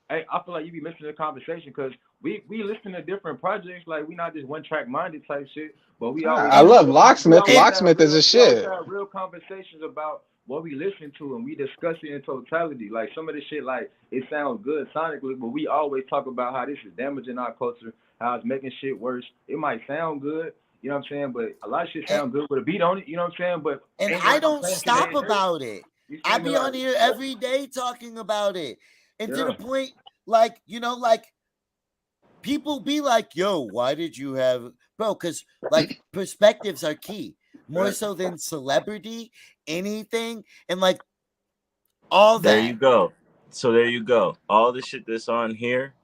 [SPEAKER 5] Hey, I feel like you be listening to the conversation because we listen to different projects. Like we not just one track minded type shit, but we always.
[SPEAKER 2] I love Locksmith.
[SPEAKER 5] we always
[SPEAKER 2] Locksmith
[SPEAKER 5] have
[SPEAKER 2] is a
[SPEAKER 5] real-
[SPEAKER 2] shit.
[SPEAKER 5] We always have real conversations about what we listen to and we discuss it in totality. Like some of the shit, like it sounds good sonically, but we always talk about how this is damaging our culture, how it's making shit worse. It might sound good, you know what I'm saying, but a lot of shit sound good with a beat on it, you know what I'm saying. But
[SPEAKER 1] And
[SPEAKER 5] ain't
[SPEAKER 1] I
[SPEAKER 5] nobody
[SPEAKER 1] don't
[SPEAKER 5] playing
[SPEAKER 1] stop
[SPEAKER 5] today.
[SPEAKER 1] about it. I be on
[SPEAKER 5] like,
[SPEAKER 1] here every day talking about it. And to
[SPEAKER 5] yeah,
[SPEAKER 1] the point, like, like people be like, yo, why did you have, bro? Because like perspectives are key more
[SPEAKER 5] right.
[SPEAKER 1] so than celebrity, anything, and like all
[SPEAKER 6] There
[SPEAKER 1] that.
[SPEAKER 6] you go. So there you go. All the shit that's on here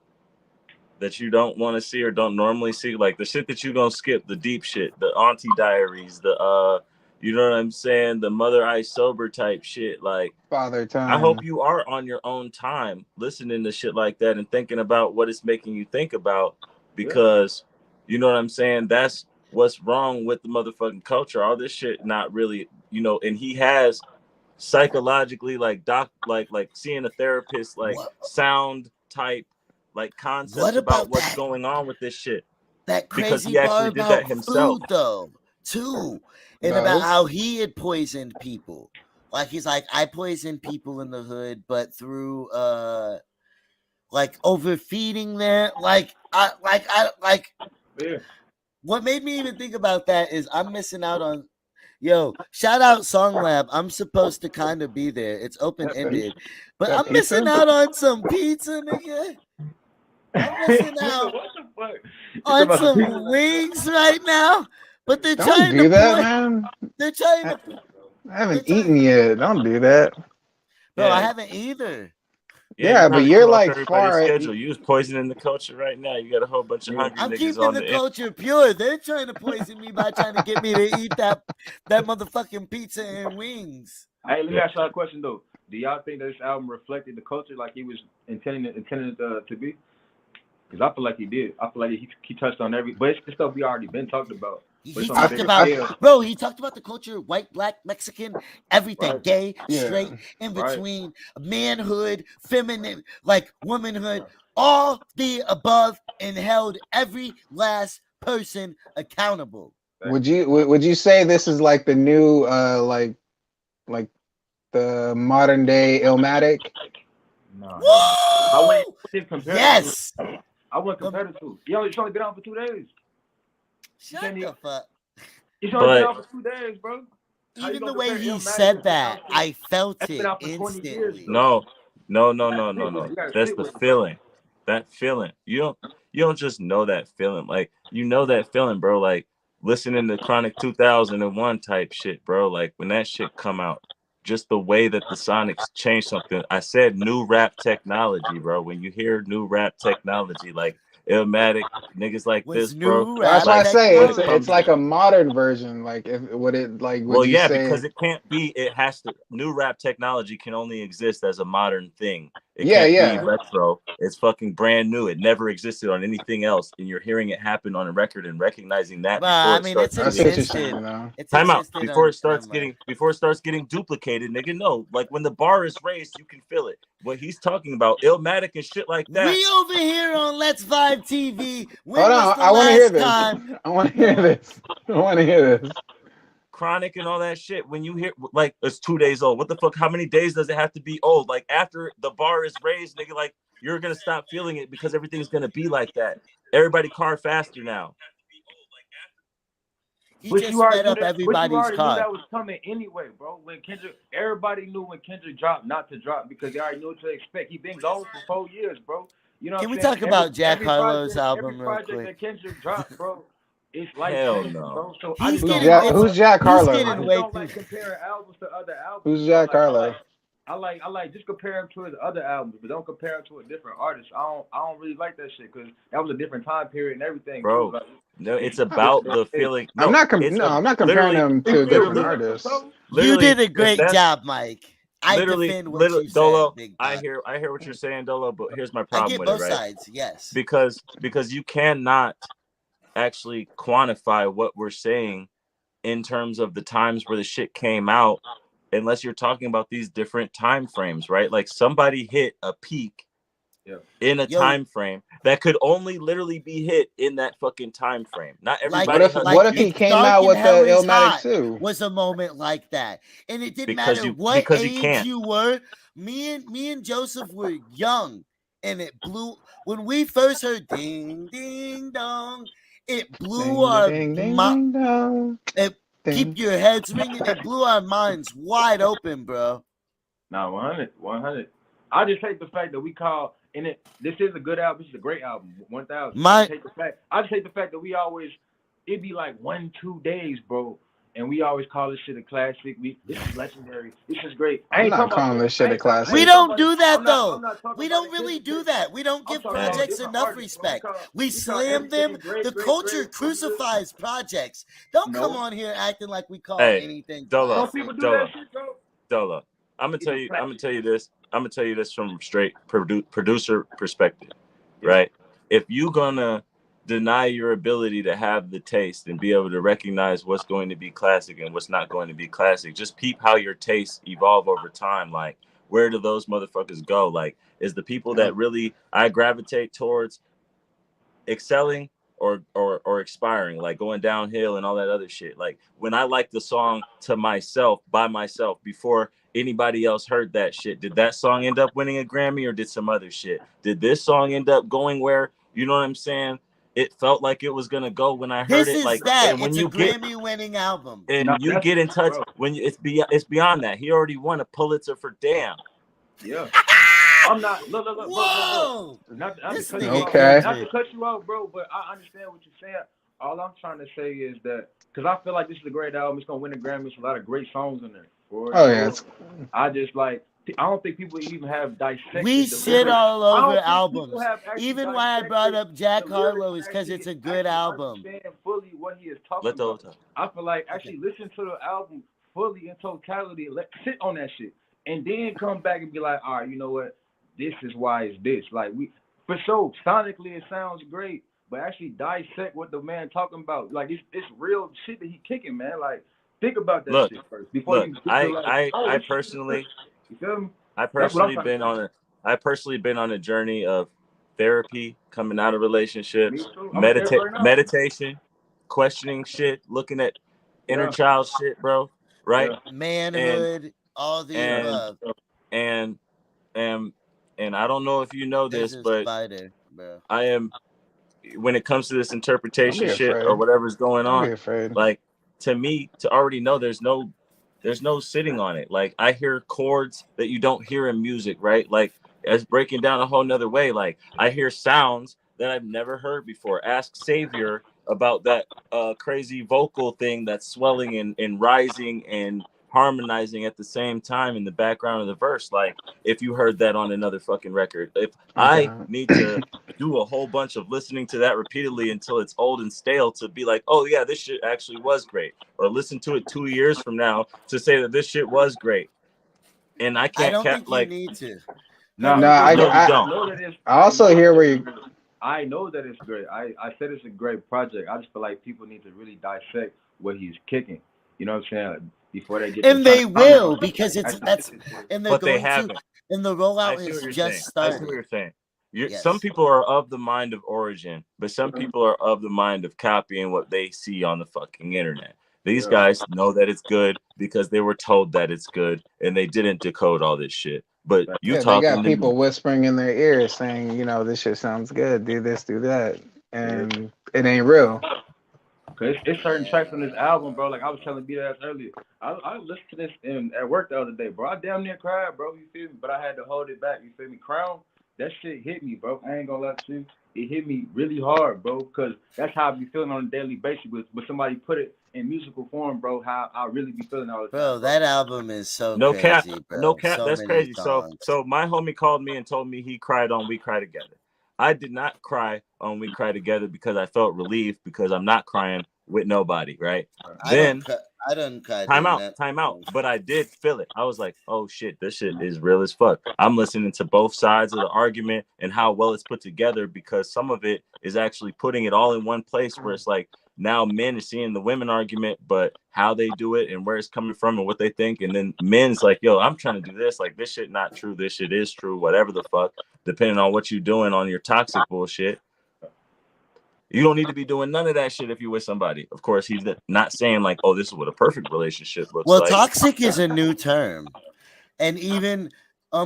[SPEAKER 6] that you don't want to see or don't normally see, like the shit that you gonna skip, the deep shit, the auntie diaries, the you know what I'm saying, the Mother Ice Sober type shit. Like,
[SPEAKER 2] Father
[SPEAKER 6] I hope
[SPEAKER 2] time.
[SPEAKER 6] you are on your own time listening to shit like that and thinking about what it's making you think about,
[SPEAKER 5] Yeah,
[SPEAKER 6] because you know what I'm saying. That's what's wrong with the motherfucking culture. All this shit not really, and he has psychologically like seeing a therapist, like
[SPEAKER 1] What
[SPEAKER 6] sound type like
[SPEAKER 1] what
[SPEAKER 6] concepts about
[SPEAKER 1] about
[SPEAKER 6] what's
[SPEAKER 1] that
[SPEAKER 6] going on with this shit, because
[SPEAKER 1] crazy
[SPEAKER 6] he
[SPEAKER 1] bar
[SPEAKER 6] actually did that
[SPEAKER 1] about
[SPEAKER 6] himself.
[SPEAKER 1] food though, too? And about
[SPEAKER 2] Does
[SPEAKER 1] how he had poisoned people. Like he's like, I poisoned people in the hood, but through like overfeeding them. Like
[SPEAKER 5] yeah.
[SPEAKER 1] what made me even think about that is I'm missing out on, yo, shout out Song Lab. I'm supposed to kind of be there. It's open
[SPEAKER 5] That
[SPEAKER 1] ended, but
[SPEAKER 2] that
[SPEAKER 1] I'm missing
[SPEAKER 2] pizza?
[SPEAKER 1] out on some pizza, nigga. I'm missing
[SPEAKER 5] Nigga,
[SPEAKER 1] out
[SPEAKER 5] what the fuck? You talking
[SPEAKER 1] on
[SPEAKER 5] about some pizza?
[SPEAKER 1] some wings right now. But they're
[SPEAKER 2] Don't
[SPEAKER 1] trying to
[SPEAKER 2] do that,
[SPEAKER 1] point.
[SPEAKER 2] man.
[SPEAKER 1] They're trying
[SPEAKER 2] I,
[SPEAKER 1] to.
[SPEAKER 2] I
[SPEAKER 1] They're
[SPEAKER 2] haven't
[SPEAKER 1] trying.
[SPEAKER 2] eaten yet. Don't do that.
[SPEAKER 1] Bro, I
[SPEAKER 6] Yeah,
[SPEAKER 1] haven't either.
[SPEAKER 6] yeah, you
[SPEAKER 2] Yeah, but
[SPEAKER 6] probably
[SPEAKER 2] you're
[SPEAKER 6] threw off
[SPEAKER 2] like
[SPEAKER 6] everybody's
[SPEAKER 2] far.
[SPEAKER 6] schedule. You was poisoning the culture right now. You got a whole bunch of
[SPEAKER 5] Yeah.
[SPEAKER 6] hungry
[SPEAKER 1] I'm
[SPEAKER 6] niggas
[SPEAKER 1] keeping
[SPEAKER 6] on
[SPEAKER 1] the
[SPEAKER 6] the
[SPEAKER 1] culture pure. They're trying to poison me by trying to get me to eat that motherfucking pizza and wings.
[SPEAKER 5] Hey, let me ask y'all a question though. Do y'all think that this album reflected the culture like he was intended to be? Because I feel like he did. I feel like he touched on every, but it's stuff we already been talked about. But
[SPEAKER 1] He
[SPEAKER 5] it's on a
[SPEAKER 1] talked
[SPEAKER 5] bigger
[SPEAKER 1] about,
[SPEAKER 5] scale.
[SPEAKER 1] bro, he talked about the culture, white, black, Mexican, everything,
[SPEAKER 5] Right,
[SPEAKER 1] gay,
[SPEAKER 2] Yeah.
[SPEAKER 1] straight, in
[SPEAKER 5] right.
[SPEAKER 1] between, manhood, feminine, like womanhood, all the above, and held every last person accountable.
[SPEAKER 2] Would you say this is like the new like the modern day Illmatic?
[SPEAKER 5] No, hell no. I
[SPEAKER 1] Woo!
[SPEAKER 5] wouldn't compare the two.
[SPEAKER 1] Yes.
[SPEAKER 5] I wouldn't
[SPEAKER 1] The,
[SPEAKER 5] compare the two. It's only been out for 2 days. You
[SPEAKER 1] shut
[SPEAKER 5] can't even.
[SPEAKER 1] the fuck.
[SPEAKER 5] It's only been
[SPEAKER 6] but
[SPEAKER 5] out for 2 days, bro. How you
[SPEAKER 1] Even
[SPEAKER 5] gonna
[SPEAKER 1] the way
[SPEAKER 5] compare
[SPEAKER 1] he
[SPEAKER 5] Illmatic
[SPEAKER 1] said
[SPEAKER 5] that's been
[SPEAKER 1] that,
[SPEAKER 5] out for
[SPEAKER 1] I felt
[SPEAKER 5] that's been
[SPEAKER 1] it
[SPEAKER 5] out for 20 years
[SPEAKER 1] instantly.
[SPEAKER 5] though?
[SPEAKER 6] no, no, no,
[SPEAKER 5] You gotta
[SPEAKER 6] no,
[SPEAKER 5] sit
[SPEAKER 6] no,
[SPEAKER 5] with it.
[SPEAKER 6] no.
[SPEAKER 5] You gotta
[SPEAKER 6] That's
[SPEAKER 5] sit
[SPEAKER 6] the
[SPEAKER 5] with it, bro.
[SPEAKER 6] feeling. That feeling. You don't just know that feeling. Like, you know that feeling, bro. Like listening to Chronic 2001 type shit, bro. Like when that shit come out, just the way that the Sonics changed something. I said new rap technology, bro. When you hear new rap technology, like Illmatic, niggas like
[SPEAKER 1] Was
[SPEAKER 6] this, bro.
[SPEAKER 1] new
[SPEAKER 2] That's
[SPEAKER 1] rap
[SPEAKER 2] why I
[SPEAKER 6] Like
[SPEAKER 2] say
[SPEAKER 6] when
[SPEAKER 2] it's
[SPEAKER 6] it
[SPEAKER 2] it's
[SPEAKER 6] comes
[SPEAKER 2] like
[SPEAKER 1] technology.
[SPEAKER 2] a modern version. Like if would it like would
[SPEAKER 6] Well,
[SPEAKER 2] you
[SPEAKER 6] yeah,
[SPEAKER 2] say
[SPEAKER 6] because it can't be. It has to. New rap technology can only exist as a modern thing. It
[SPEAKER 2] yeah,
[SPEAKER 6] can't be
[SPEAKER 2] yeah.
[SPEAKER 6] retro. It's fucking brand new. It never existed on anything else, and you're hearing it happen on a record and recognizing that
[SPEAKER 1] But I
[SPEAKER 6] before it
[SPEAKER 1] mean,
[SPEAKER 6] starts
[SPEAKER 1] it's
[SPEAKER 2] I see
[SPEAKER 6] getting.
[SPEAKER 2] what you're
[SPEAKER 1] existed.
[SPEAKER 2] saying though.
[SPEAKER 1] It's
[SPEAKER 6] Time out
[SPEAKER 1] existed
[SPEAKER 6] before
[SPEAKER 1] on.
[SPEAKER 6] it starts
[SPEAKER 1] Never mind.
[SPEAKER 6] getting duplicated, nigga. No, like when the bar is raised, you can feel it. What he's talking about, Illmatic and shit like that.
[SPEAKER 1] We over here on Let's Vibe TV.
[SPEAKER 2] Hold
[SPEAKER 1] When was
[SPEAKER 2] on,
[SPEAKER 1] the
[SPEAKER 2] I want to hear
[SPEAKER 1] last
[SPEAKER 2] this.
[SPEAKER 1] time?
[SPEAKER 2] I want to hear this. I want to hear this.
[SPEAKER 6] Chronic and all that shit. When you hear like it's 2 days old, what the fuck? How many days does it have to be old? Like after the bar is raised, nigga, like you're gonna stop feeling it because everything's gonna be like that. Everybody car faster now.
[SPEAKER 1] He just sped up everybody's
[SPEAKER 5] Already knew
[SPEAKER 1] car.
[SPEAKER 5] that was coming anyway, bro. When Kendrick, everybody knew when Kendrick dropped not to drop because they already knew what to expect. He been gone for 4 years, bro. You know
[SPEAKER 1] Can
[SPEAKER 5] what
[SPEAKER 1] we
[SPEAKER 5] I'm saying?
[SPEAKER 1] talk about Jack Harlow's
[SPEAKER 5] Every
[SPEAKER 1] album real
[SPEAKER 5] project
[SPEAKER 1] quick?
[SPEAKER 5] that Kendrick dropped, bro, it's life
[SPEAKER 6] Hell
[SPEAKER 5] changing,
[SPEAKER 6] no.
[SPEAKER 5] bro. So I
[SPEAKER 1] He's
[SPEAKER 5] just
[SPEAKER 2] Who's
[SPEAKER 5] don't
[SPEAKER 1] getting
[SPEAKER 2] Jack?
[SPEAKER 5] like.
[SPEAKER 1] it's
[SPEAKER 2] Who's Jack
[SPEAKER 1] he's
[SPEAKER 5] I
[SPEAKER 2] Harlow?
[SPEAKER 1] getting
[SPEAKER 5] just
[SPEAKER 1] way
[SPEAKER 5] don't
[SPEAKER 1] too.
[SPEAKER 5] like comparing albums to other albums,
[SPEAKER 2] Who's
[SPEAKER 5] bro.
[SPEAKER 2] Jack Harlow?
[SPEAKER 5] I like just compare him to his other albums, but don't compare him to a different artist. I don't really like that shit because that was a different time period and everything too.
[SPEAKER 6] Bro.
[SPEAKER 5] Like,
[SPEAKER 6] No, it's
[SPEAKER 2] I-
[SPEAKER 6] about the feeling.
[SPEAKER 2] I'm
[SPEAKER 6] No,
[SPEAKER 2] not.
[SPEAKER 6] it's
[SPEAKER 2] No,
[SPEAKER 6] a
[SPEAKER 2] I'm not comparing
[SPEAKER 6] literally,
[SPEAKER 2] them
[SPEAKER 5] it's
[SPEAKER 2] to
[SPEAKER 5] still
[SPEAKER 2] different
[SPEAKER 6] literally,
[SPEAKER 5] good,
[SPEAKER 2] artists.
[SPEAKER 5] bro.
[SPEAKER 1] You did a
[SPEAKER 6] the
[SPEAKER 1] great
[SPEAKER 6] best.
[SPEAKER 1] job, Mike. I defend what
[SPEAKER 6] Literally,
[SPEAKER 1] you said,
[SPEAKER 6] Dolo.
[SPEAKER 1] Big
[SPEAKER 6] I
[SPEAKER 1] Dog.
[SPEAKER 6] hear what you're saying, Dolo. But here's my
[SPEAKER 1] I
[SPEAKER 6] problem
[SPEAKER 1] get
[SPEAKER 6] with it,
[SPEAKER 1] both
[SPEAKER 6] right?
[SPEAKER 1] sides. Yes.
[SPEAKER 6] Because you cannot actually quantify what we're saying in terms of the times where the shit came out unless you're talking about these different time frames, right? Like somebody hit a peak
[SPEAKER 5] Yeah.
[SPEAKER 6] in a
[SPEAKER 1] Yo,
[SPEAKER 6] time frame that could only literally be hit in that fucking time frame. Not
[SPEAKER 1] like
[SPEAKER 2] What
[SPEAKER 6] everybody
[SPEAKER 2] if
[SPEAKER 6] has
[SPEAKER 2] what
[SPEAKER 1] like
[SPEAKER 2] if he
[SPEAKER 1] It's
[SPEAKER 2] came
[SPEAKER 1] Dark
[SPEAKER 2] out
[SPEAKER 1] and
[SPEAKER 2] with the
[SPEAKER 1] Hell is
[SPEAKER 2] Illmatic
[SPEAKER 1] Hot
[SPEAKER 2] too?
[SPEAKER 1] was a moment like that. And it didn't
[SPEAKER 6] because
[SPEAKER 1] matter
[SPEAKER 6] you
[SPEAKER 1] what
[SPEAKER 6] because you
[SPEAKER 1] age
[SPEAKER 6] can't.
[SPEAKER 1] you were. Me and Joseph were young, and it blew when we first heard ding ding dong, it blew
[SPEAKER 2] Ding
[SPEAKER 1] our
[SPEAKER 2] ding ding ding dong.
[SPEAKER 1] it, keep
[SPEAKER 2] Ding.
[SPEAKER 1] your heads ringing, it blew our minds wide open, bro.
[SPEAKER 5] Nah, 100. I just hate the fact that we call and this is a good album. This is a great album. 1000. I just hate the fact that we always it be like 1-2 days, bro. And we always call this shit a classic. This is legendary. This is great.
[SPEAKER 2] I'm not calling this shit a classic.
[SPEAKER 1] We don't do that though. We
[SPEAKER 5] don't
[SPEAKER 1] don't really do that. We don't give projects enough respect. We
[SPEAKER 5] call
[SPEAKER 1] slam them.
[SPEAKER 5] great,
[SPEAKER 1] The
[SPEAKER 5] great,
[SPEAKER 1] culture
[SPEAKER 5] great,
[SPEAKER 1] crucifies projects. Don't come on here acting like we call
[SPEAKER 6] Hey,
[SPEAKER 1] anything.
[SPEAKER 6] Dolo,
[SPEAKER 5] Some people do that shit, bro.
[SPEAKER 6] Dolo. I'm gonna tell you this. I'm gonna tell you this from straight producer perspective, right? If you gonna deny your ability to have the taste and be able to recognize what's going to be classic and what's not going to be classic, just peep how your tastes evolve over time. Like, where do those motherfuckers go? Like, is the people that really I gravitate towards excelling or expiring, like going downhill and all that other shit? Like, when I like the song to myself, by myself, before anybody else heard that shit, did that song end up winning a Grammy or did some other shit? Did this song end up going where, you know what I'm saying, it felt like it was gonna go when I heard it? Like,
[SPEAKER 1] that.
[SPEAKER 6] and when
[SPEAKER 1] it's
[SPEAKER 6] you
[SPEAKER 1] a Grammy-winning album,
[SPEAKER 6] and you get in touch, bro. When it's beyond that. He already won a Pulitzer for Damn.
[SPEAKER 5] Yeah. I'm not. Look.
[SPEAKER 1] Whoa.
[SPEAKER 5] Not to cut you off, bro. But I understand what you're saying. All I'm trying to say is that because I feel like this is a great album. It's gonna win a Grammy. There's a lot of great songs in there. I just like. I don't think people even have dissected.
[SPEAKER 1] We shit all over albums. Even why I brought up Jack Harlow is because it's a good album.
[SPEAKER 5] Understand fully what he is talking about. I feel like actually listen to the album fully in totality. Sit on that shit, and then come back and be like, all right, you know what? This is why it's this. Like for sure, sonically it sounds great, but actually dissect what the man talking about. Like it's real shit that he kicking, man. Like think about that shit first before you.
[SPEAKER 6] I personally. I personally been on a journey of therapy, coming out of relationships, meditation, questioning shit, looking at inner child shit, bro. Right?
[SPEAKER 1] Manhood, all the above.
[SPEAKER 6] And I don't know if you know this, but I am, when it comes to this interpretation shit or whatever's going on, like, to me, to already know there's no sitting on it. Like, I hear chords that you don't hear in music, right? Like, as breaking down a whole nother way, like, I hear sounds that I've never heard before. Ask Savior about that crazy vocal thing that's swelling and rising and harmonizing at the same time in the background of the verse. Like, if you heard that on another fucking record, if I need to do a whole bunch of listening to that repeatedly until it's old and stale to be like, oh yeah, this shit actually was great, or listen to it 2 years from now to say that this shit was great. And I can't.
[SPEAKER 1] I don't think you need to.
[SPEAKER 2] I also hear where you.
[SPEAKER 5] I know that it's great. I said it's a great project. I just feel like people need to really dissect what he's kicking. You know what I'm saying? Before they get.
[SPEAKER 1] And they will, because that's and they're
[SPEAKER 6] but
[SPEAKER 1] going
[SPEAKER 6] they haven't.
[SPEAKER 1] to. And the rollout is just started.
[SPEAKER 6] I see what you're saying. Some people are of the mind of origin, but some people are of the mind of copying what they see on the fucking internet. These guys know that it's good because they were told that it's good, and they didn't decode all this shit. But you
[SPEAKER 2] they got people whispering in their ears saying, you know, this shit sounds good, do this, do that, and it ain't real.
[SPEAKER 5] Cause it's certain tracks on this album, bro. Like I was telling B-Dash earlier, I listened to this at work the other day, bro. I damn near cried, bro. You feel me? But I had to hold it back. You feel me? Crown, that shit hit me, bro. I ain't gonna lie to you. It hit me really hard, bro. Cause that's how I be feeling on a daily basis. But somebody put it in musical form, bro. How I really be feeling all the time.
[SPEAKER 1] Bro, that album is so
[SPEAKER 6] no
[SPEAKER 1] crazy,
[SPEAKER 6] cap,
[SPEAKER 1] bro.
[SPEAKER 6] no cap.
[SPEAKER 1] So
[SPEAKER 6] that's crazy.
[SPEAKER 1] Songs.
[SPEAKER 6] So my homie called me and told me he cried on "We Cry Together." I did not cry on "We Cry Together" because I felt relieved because I'm not crying with nobody, right?
[SPEAKER 1] I don't cry.
[SPEAKER 6] Time out. But I did feel it. I was like, oh shit, this shit is real as fuck. I'm listening to both sides of the argument and how well it's put together, because some of it is actually putting it all in one place where it's like, now men are seeing the women argument, but how they do it and where it's coming from and what they think. And then men's like, yo, I'm trying to do this. Like, this shit not true. This shit is true. Whatever the fuck, depending on what you're doing on your toxic bullshit. You don't need to be doing none of that shit if you're with somebody. Of course, he's not saying like, oh, this is what a perfect relationship looks like.
[SPEAKER 1] Well, toxic is a new term. And even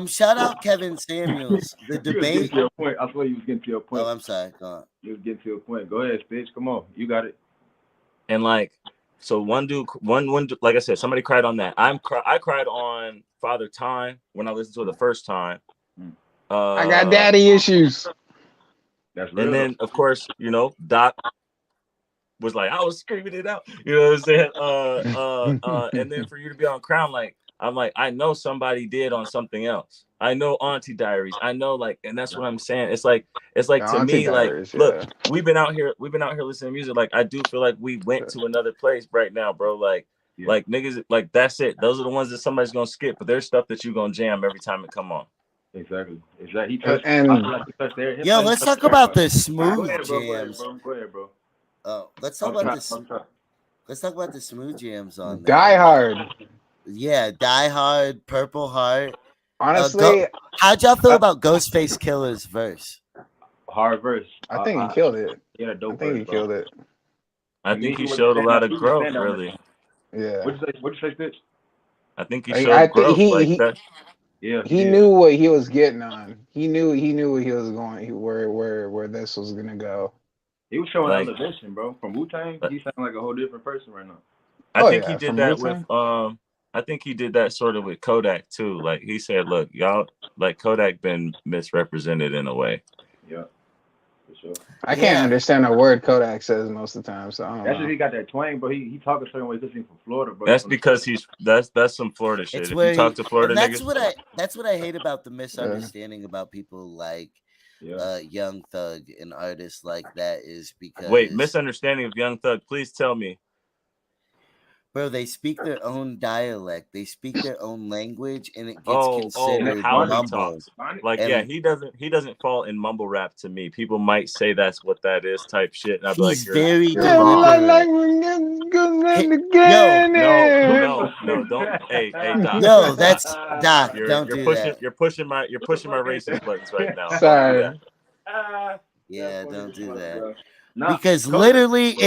[SPEAKER 1] shout out Kevin Samuels. The debate.
[SPEAKER 5] I swear you was getting to your point.
[SPEAKER 1] Oh, I'm sorry. Go on.
[SPEAKER 5] You was getting to your point. Go ahead, Spitz. Come on. You got it.
[SPEAKER 6] And like, So one dude, like I said, somebody cried on that. I cried on Father Time when I listened to it the first time.
[SPEAKER 2] I got daddy issues.
[SPEAKER 5] That's real.
[SPEAKER 6] And then, of course, Doc was like, I was screaming it out. You know what I'm saying? And then for you to be on Crown, like, I'm like, I know somebody did on something else. I know Auntie Diaries. I know, like, and that's what I'm saying. It's like to
[SPEAKER 2] Auntie
[SPEAKER 6] me,
[SPEAKER 2] Diaries,
[SPEAKER 6] like, look,
[SPEAKER 2] yeah.
[SPEAKER 6] we've been out here listening to music. Like, I do feel like we went to another place right now, bro. Like niggas, like, that's it. Those are the ones that somebody's gonna skip, but there's stuff that you gonna jam every time it come on.
[SPEAKER 5] Exactly. He touched.
[SPEAKER 2] And
[SPEAKER 5] I feel like he touched there.
[SPEAKER 1] Yo, let's talk about the
[SPEAKER 5] Go
[SPEAKER 1] smooth
[SPEAKER 5] ahead, bro.
[SPEAKER 1] jams.
[SPEAKER 5] Go ahead, bro.
[SPEAKER 1] Oh, let's talk about this. Let's talk about the smooth jams on there.
[SPEAKER 2] Die Hard.
[SPEAKER 1] Yeah, Die Hard, Purple Heart.
[SPEAKER 2] Honestly,
[SPEAKER 1] how'd y'all feel about Ghostface Killer's verse?
[SPEAKER 5] Hard verse.
[SPEAKER 2] I think he killed it.
[SPEAKER 5] Yeah, dope
[SPEAKER 2] I think
[SPEAKER 5] verse,
[SPEAKER 2] he killed it.
[SPEAKER 6] I think he showed a lot of growth, really.
[SPEAKER 2] Yeah.
[SPEAKER 5] What'd you say, Stitch?
[SPEAKER 6] I think he showed growth.
[SPEAKER 2] He knew what he was getting on. He knew where he was going, where this was gonna go.
[SPEAKER 5] He was showing elevation, bro. From Wu-Tang, he sounds like a whole different person right now.
[SPEAKER 6] I think he did that with I think he did that sort of with Kodak too. Like he said, look, y'all, like Kodak been misrepresented in a way.
[SPEAKER 5] Yeah. For sure.
[SPEAKER 2] I can't understand a word Kodak says most of the time, so I don't know.
[SPEAKER 5] That's just he got that twang, but he talk a certain way because he's from Florida, bro.
[SPEAKER 6] That's because that's some Florida shit.
[SPEAKER 1] It's
[SPEAKER 6] if you talk to Florida
[SPEAKER 1] that's
[SPEAKER 6] niggas,
[SPEAKER 1] that's what I hate about the misunderstanding about people like Young Thug and artists like that is because
[SPEAKER 6] misunderstanding of Young Thug. Please tell me.
[SPEAKER 1] Bro, they speak their own dialect. They speak their own language, and it gets considered
[SPEAKER 6] how
[SPEAKER 1] mumble.
[SPEAKER 6] he talks. Like, he doesn't fall in mumble rap to me. People might say that's what that is, type shit. And I'd be like,
[SPEAKER 1] very
[SPEAKER 6] No, don't. Hey, Doc.
[SPEAKER 1] No, that's Doc. Don't do
[SPEAKER 6] that. You're pushing my racist buttons right now.
[SPEAKER 2] Sorry.
[SPEAKER 1] Yeah, don't do that. Because literally,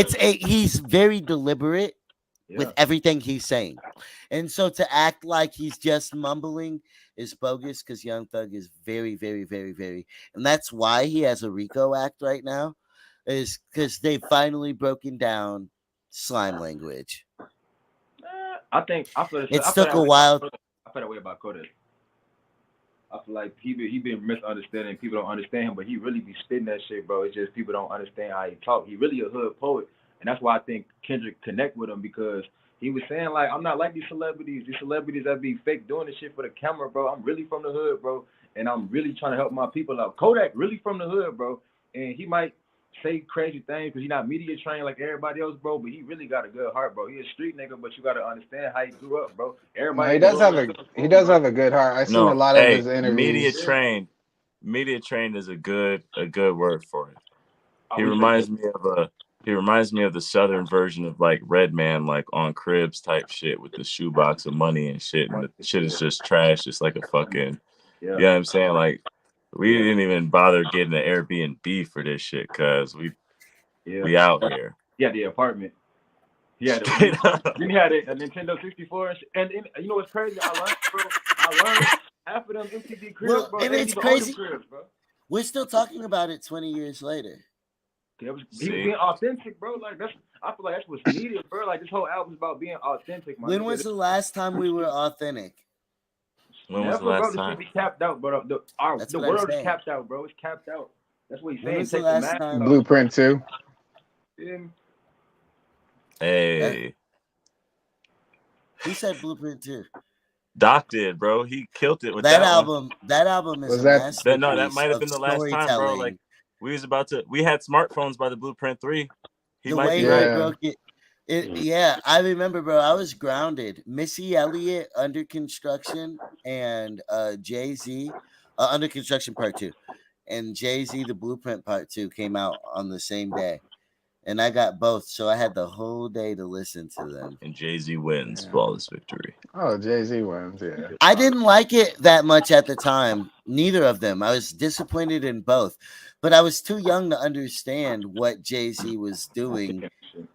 [SPEAKER 1] he's very deliberate with everything he's saying. And so to act like he's just mumbling is bogus because Young Thug is very, very, very, very. And that's why he has a RICO act right now, is because they've finally broken down slime language.
[SPEAKER 5] I feel
[SPEAKER 1] it took a while.
[SPEAKER 5] I feel that way about Kodak. I feel like he been misunderstanding. People don't understand him, but he really be spitting that shit, bro. It's just people don't understand how he talk. He really a hood poet. And that's why I think Kendrick connect with him because he was saying, like, I'm not like these celebrities that be fake doing this shit for the camera, bro. I'm really from the hood, bro, and I'm really trying to help my people out. Kodak really from the hood, bro, and he might say crazy things because he's not media trained like everybody else, bro, but he really got a good heart, bro. He a street nigga, but you got to understand how he grew up, bro. Everybody
[SPEAKER 2] he does have a good heart. I've seen a lot of his interviews.
[SPEAKER 6] Media trained is a good word for it. He reminds me of the southern version of like Redman, like on Cribs type shit with the shoebox of money and shit, and the shit is just trash, just like a fucking, you know what I'm saying? Like, we didn't even bother getting an Airbnb for this shit because we out here.
[SPEAKER 5] He had the apartment. He had a Nintendo 64, and you know what's crazy? I learned half of them MTV cribs, bro.
[SPEAKER 1] And it's crazy.
[SPEAKER 5] Cribs, bro.
[SPEAKER 1] We're still talking about it 20 years later.
[SPEAKER 5] He was being authentic, bro. Like I feel like that's what's needed, bro. Like this whole album's about being authentic.
[SPEAKER 1] When was the last time we were authentic?
[SPEAKER 6] When was the last time?
[SPEAKER 5] This should be capped out, bro. The world is capped out, bro. It's capped out. That's what he's saying.
[SPEAKER 1] Take the last time?
[SPEAKER 2] Blueprint 2.
[SPEAKER 6] Hey.
[SPEAKER 1] Who said Blueprint 2?
[SPEAKER 6] Doc did, bro. He killed it with
[SPEAKER 1] that album. That album is
[SPEAKER 6] that might have been the last time, bro. Like we had smartphones by the Blueprint 3. He might be right.
[SPEAKER 1] Broke it. I remember, bro. I was grounded. Missy Elliott, Under Construction, and Jay-Z, Under Construction Part 2, and Jay-Z, The Blueprint Part 2 came out on the same day. And I got both, so I had the whole day to listen to them.
[SPEAKER 6] And Jay-Z wins, flawless victory.
[SPEAKER 2] Oh, Jay-Z wins, yeah.
[SPEAKER 1] I didn't like it that much at the time. Neither of them. I was disappointed in both. But I was too young to understand what Jay-Z was doing.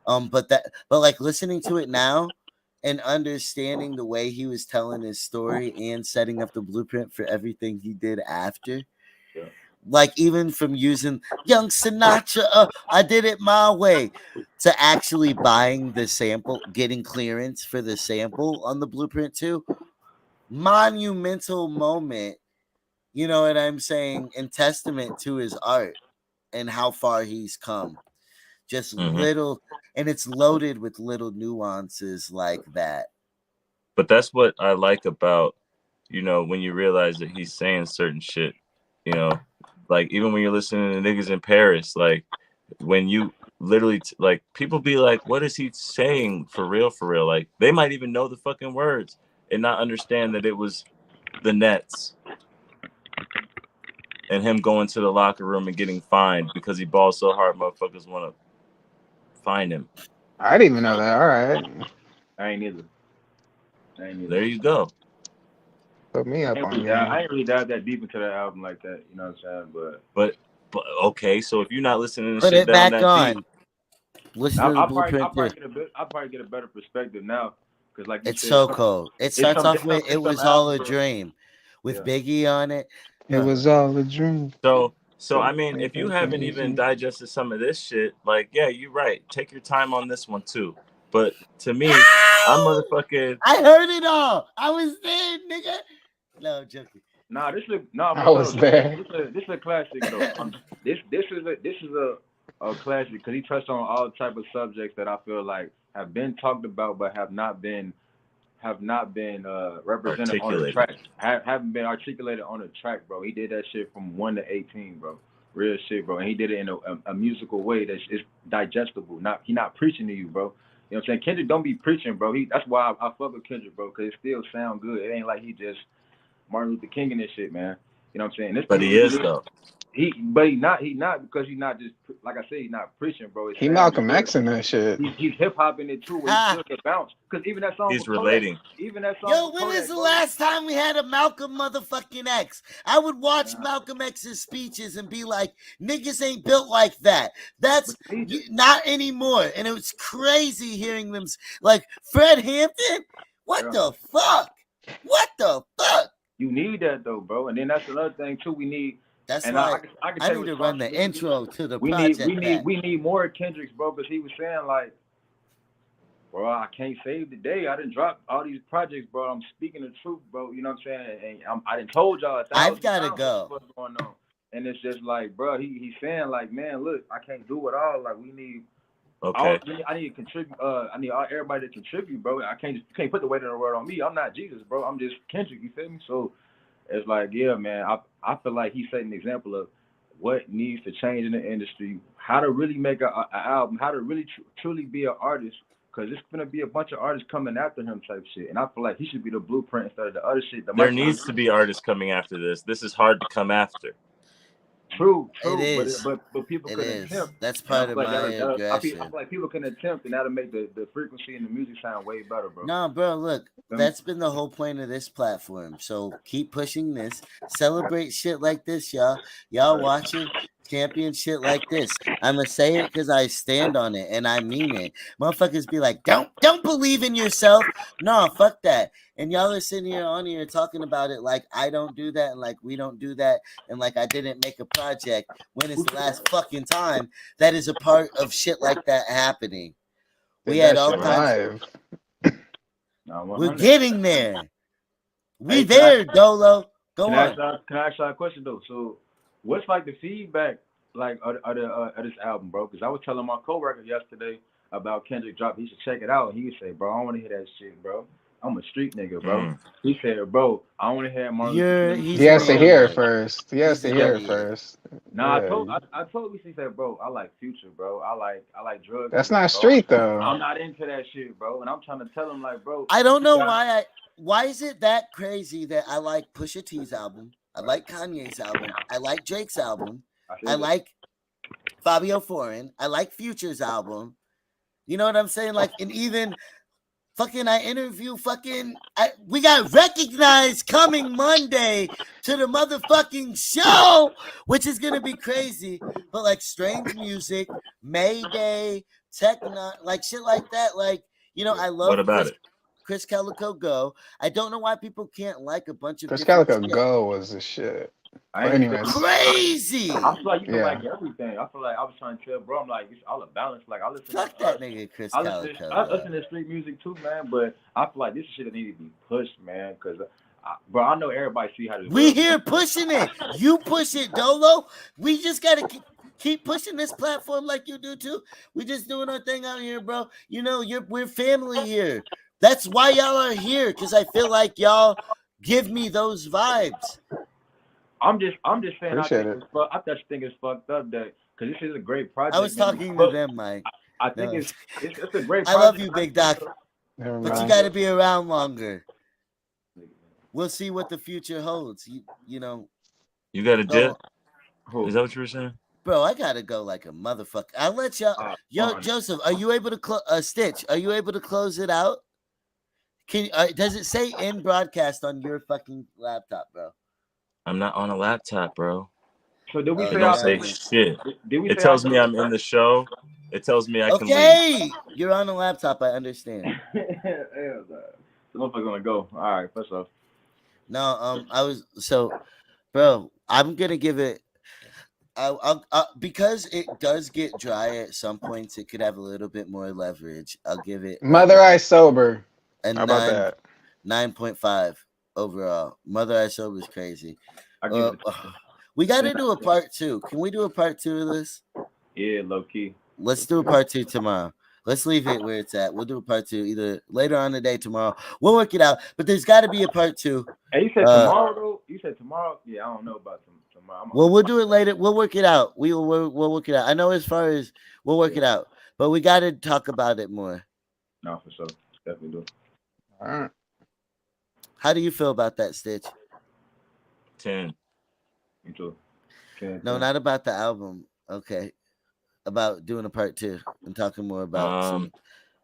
[SPEAKER 1] But like listening to it now and understanding the way he was telling his story and setting up the blueprint for everything he did after Like even from using Young Sinatra, I did it my way, to actually buying the sample, getting clearance for the sample on the Blueprint 2. Monumental moment, you know what I'm saying, and testament to his art and how far he's come. Just little, and it's loaded with little nuances like that.
[SPEAKER 6] But that's what I like about, when you realize that he's saying certain shit, like even when you're listening to niggas in Paris, like when you literally like people be like, what is he saying for real? For real? Like they might even know the fucking words and not understand that it was the Nets and him going to the locker room and getting fined because he balls so hard, motherfuckers want to fine him.
[SPEAKER 2] I didn't even know that. All right,
[SPEAKER 5] I ain't either.
[SPEAKER 6] There you go.
[SPEAKER 2] put me up on
[SPEAKER 5] I
[SPEAKER 2] game.
[SPEAKER 5] ain't really dive that deep into that album like that. You know what I'm saying?
[SPEAKER 6] But okay, so if you're not listening to
[SPEAKER 1] Put
[SPEAKER 6] shit
[SPEAKER 1] it
[SPEAKER 6] down
[SPEAKER 1] back
[SPEAKER 6] that
[SPEAKER 1] on.
[SPEAKER 6] deep,
[SPEAKER 1] Listen
[SPEAKER 5] I'll
[SPEAKER 1] to the
[SPEAKER 5] probably
[SPEAKER 1] Blueprint 2.
[SPEAKER 5] get a better perspective now, because like you
[SPEAKER 1] It's
[SPEAKER 5] said,
[SPEAKER 1] so cold. It starts off with "It
[SPEAKER 5] it's some
[SPEAKER 1] Was All a
[SPEAKER 5] albums, bro.
[SPEAKER 1] Dream" with
[SPEAKER 5] Yeah.
[SPEAKER 1] Biggie on it.
[SPEAKER 2] It was all a dream.
[SPEAKER 6] So I mean, if you haven't even digested some of this shit, like, yeah, you're right. Take your time on this one too. But to me, I'm motherfucking.
[SPEAKER 1] I heard it all. I was there, nigga. No, I'm joking.
[SPEAKER 5] Nah,
[SPEAKER 2] I was there.
[SPEAKER 5] This is a classic though. This is a classic because he touched on all type of subjects that I feel like have been talked about but have not been represented on the track. Haven't been articulated on the track, bro. He did that shit from 1 to 18, bro. Real shit, bro. And he did it in a musical way that's digestible. He not preaching to you, bro. You know what I'm saying? Kendrick don't be preaching, bro. That's why I fuck with Kendrick, bro, because it still sound good. It ain't like he just Martin Luther King and this shit, man. You know what I'm saying? This
[SPEAKER 6] But he is though.
[SPEAKER 5] He not because he's not just like I said, he's not preaching, bro.
[SPEAKER 2] He Malcolm X in that shit.
[SPEAKER 5] He's hip hopping it too, where he still can bounce. Because even that song,
[SPEAKER 6] he's relating.
[SPEAKER 5] Even that song.
[SPEAKER 1] Yo, when is the last time we had a Malcolm motherfucking X? I would watch Malcolm X's speeches and be like, niggas ain't built like that. That's not anymore. And it was crazy hearing them like Fred Hampton. What the fuck? What the fuck?
[SPEAKER 5] You need that though, bro. And then that's another thing too. We need.
[SPEAKER 1] That's
[SPEAKER 5] and
[SPEAKER 1] why
[SPEAKER 5] I
[SPEAKER 1] need to run the intro to the
[SPEAKER 5] we
[SPEAKER 1] project.
[SPEAKER 5] We need more Kendricks, bro, because he was saying like, bro, I can't save the day. I didn't drop all these projects, bro. I'm speaking the truth, bro. You know what I'm saying? And I didn't told y'all 1,000
[SPEAKER 1] I've got to go.
[SPEAKER 5] What's going on? And it's just like, bro, he's saying like, man, look, I can't do it all. Like we need.
[SPEAKER 6] Okay.
[SPEAKER 5] I need to contribute. I need everybody to contribute, bro. You can't put the weight of the world on me. I'm not Jesus, bro. I'm just Kendrick. You feel me? So it's like, yeah, man. I feel like he's setting an example of what needs to change in the industry, how to really make an album, how to really truly be an artist. Because there's gonna be a bunch of artists coming after him, type shit. And I feel like he should be the blueprint instead of the other shit.
[SPEAKER 6] There needs to be artists coming after this. This is hard to come after.
[SPEAKER 5] True.
[SPEAKER 1] It is.
[SPEAKER 5] But people can attempt.
[SPEAKER 1] That's part of my aggression.
[SPEAKER 5] I feel like people can attempt, and that'll make the frequency and the music sound way better, bro.
[SPEAKER 1] No, bro, look, that's been the whole point of this platform. So keep pushing this. Celebrate shit like this, y'all. Y'all watching champion shit like this. I'ma say it because I stand on it and I mean it. Motherfuckers be like, don't believe in yourself. No, fuck that. And y'all are sitting here on here talking about it like I don't do that and like we don't do that and like I didn't make a project when it's the last fucking time that is a part of shit like that happening. We had all kinds. We're getting there. We there, Dolo. Go on.
[SPEAKER 5] Can I ask y'all a question though? So, what's like the feedback like of this album, bro? Because I was telling my coworker yesterday about Kendrick drop. He should check it out. And he would say, bro, I don't want to hear that shit, bro. I'm a street nigga, bro. He said, bro, I want to hear Martin.
[SPEAKER 2] He has to hear it first. He has to hear it first.
[SPEAKER 5] Nah, yeah. I told he said, bro, I like Future, bro. I like drugs.
[SPEAKER 2] That's not street though.
[SPEAKER 5] I'm not into that shit, bro. And I'm trying to tell him like, bro.
[SPEAKER 1] I don't know why is it that crazy that I like Pusha T's album, I like Kanye's album, I like Drake's album, I like Fabio Foreign, I like Future's album. You know what I'm saying? Like, and even fucking I interview we got recognized coming Monday to the motherfucking show, which is gonna be crazy. But like Strange Music, Mayday, Techno, like shit like that. Like, you know, I love.
[SPEAKER 6] What about it?
[SPEAKER 1] Chris Calico Go. I don't know why people can't like a bunch of
[SPEAKER 2] Chris
[SPEAKER 1] different
[SPEAKER 2] Calico
[SPEAKER 1] shit.
[SPEAKER 2] Go was the shit.
[SPEAKER 5] I
[SPEAKER 2] But
[SPEAKER 5] ain't
[SPEAKER 2] anyways,
[SPEAKER 1] Crazy.
[SPEAKER 5] I feel like you can
[SPEAKER 2] Yeah.
[SPEAKER 5] like everything. I feel like I was trying to tell bro, I'm like, it's all a balance. Like I listen
[SPEAKER 1] Fuck
[SPEAKER 5] to
[SPEAKER 1] that nigga Chris
[SPEAKER 5] I listen,
[SPEAKER 1] Calico.
[SPEAKER 5] I
[SPEAKER 1] though.
[SPEAKER 5] listen to street music too, man. But I feel like this shit that need to be pushed, man. Cause, bro, I know everybody see how this.
[SPEAKER 1] We
[SPEAKER 5] works.
[SPEAKER 1] here pushing it. You push it, Dolo. We just gotta keep pushing this platform like you do too. We just doing our thing out here, bro. You know, we're family here. That's why y'all are here, because I feel like y'all give me those vibes.
[SPEAKER 5] I'm just saying.
[SPEAKER 2] Appreciate it.
[SPEAKER 5] I just think it's fucked up that because this is a great project.
[SPEAKER 1] I was
[SPEAKER 5] man,
[SPEAKER 1] talking to
[SPEAKER 5] but
[SPEAKER 1] them, Mike.
[SPEAKER 5] I think
[SPEAKER 1] No.
[SPEAKER 5] it's a great.
[SPEAKER 1] I
[SPEAKER 5] project.
[SPEAKER 1] love you, Big Doc,
[SPEAKER 2] Never
[SPEAKER 1] but you
[SPEAKER 2] mind.
[SPEAKER 1] got to be around longer. We'll see what the future holds. You know,
[SPEAKER 6] You got a dip?
[SPEAKER 5] Who?
[SPEAKER 6] Is that what you were saying?
[SPEAKER 1] bro. I gotta go like a motherfucker. I'll let y'all. Yo,
[SPEAKER 5] fine.
[SPEAKER 1] Joseph, are you able to Stitch? Are you able to close it out? Can does it say in broadcast on your fucking laptop, bro?
[SPEAKER 6] I'm not on a laptop, bro.
[SPEAKER 5] So did we
[SPEAKER 1] Oh,
[SPEAKER 5] say
[SPEAKER 6] It
[SPEAKER 1] you
[SPEAKER 6] don't
[SPEAKER 5] our,
[SPEAKER 6] say
[SPEAKER 1] got it.
[SPEAKER 6] shit.
[SPEAKER 5] did we
[SPEAKER 6] It
[SPEAKER 5] say
[SPEAKER 6] tells
[SPEAKER 5] our,
[SPEAKER 6] me I'm in the show. It tells me I can leave.
[SPEAKER 1] Okay, you're on a laptop. I understand.
[SPEAKER 5] Hell no. The motherfucker gonna go. All right, first off.
[SPEAKER 1] No, I was bro. I'm gonna give it. I'll because it does get dry at some points. It could have a little bit more leverage. I'll give it
[SPEAKER 2] Mother Eye Sober.
[SPEAKER 1] a
[SPEAKER 2] How about that?
[SPEAKER 1] 9.5 overall. Mother Eye Sober is crazy.
[SPEAKER 5] I give it.
[SPEAKER 1] We got to do a part 2. Can we do a part 2 of this?
[SPEAKER 5] Yeah, low key.
[SPEAKER 1] Let's do a part 2 tomorrow. Let's leave it where it's at. We'll do a part 2 either later on the day tomorrow. We'll work it out. But there's got to be a part 2.
[SPEAKER 5] Hey, you said tomorrow though? You said tomorrow? Yeah, I don't know about tomorrow.
[SPEAKER 1] Well, we'll do it later. We'll work it out. We'll work it out. I know as far as we'll work it out, but we got to talk about it more.
[SPEAKER 5] No, for sure. Definitely do.
[SPEAKER 2] All right.
[SPEAKER 1] How do you feel about that, Stitch?
[SPEAKER 6] 10.
[SPEAKER 5] Me too.
[SPEAKER 1] No, not about the album. Okay, about doing a part 2 and talking more about.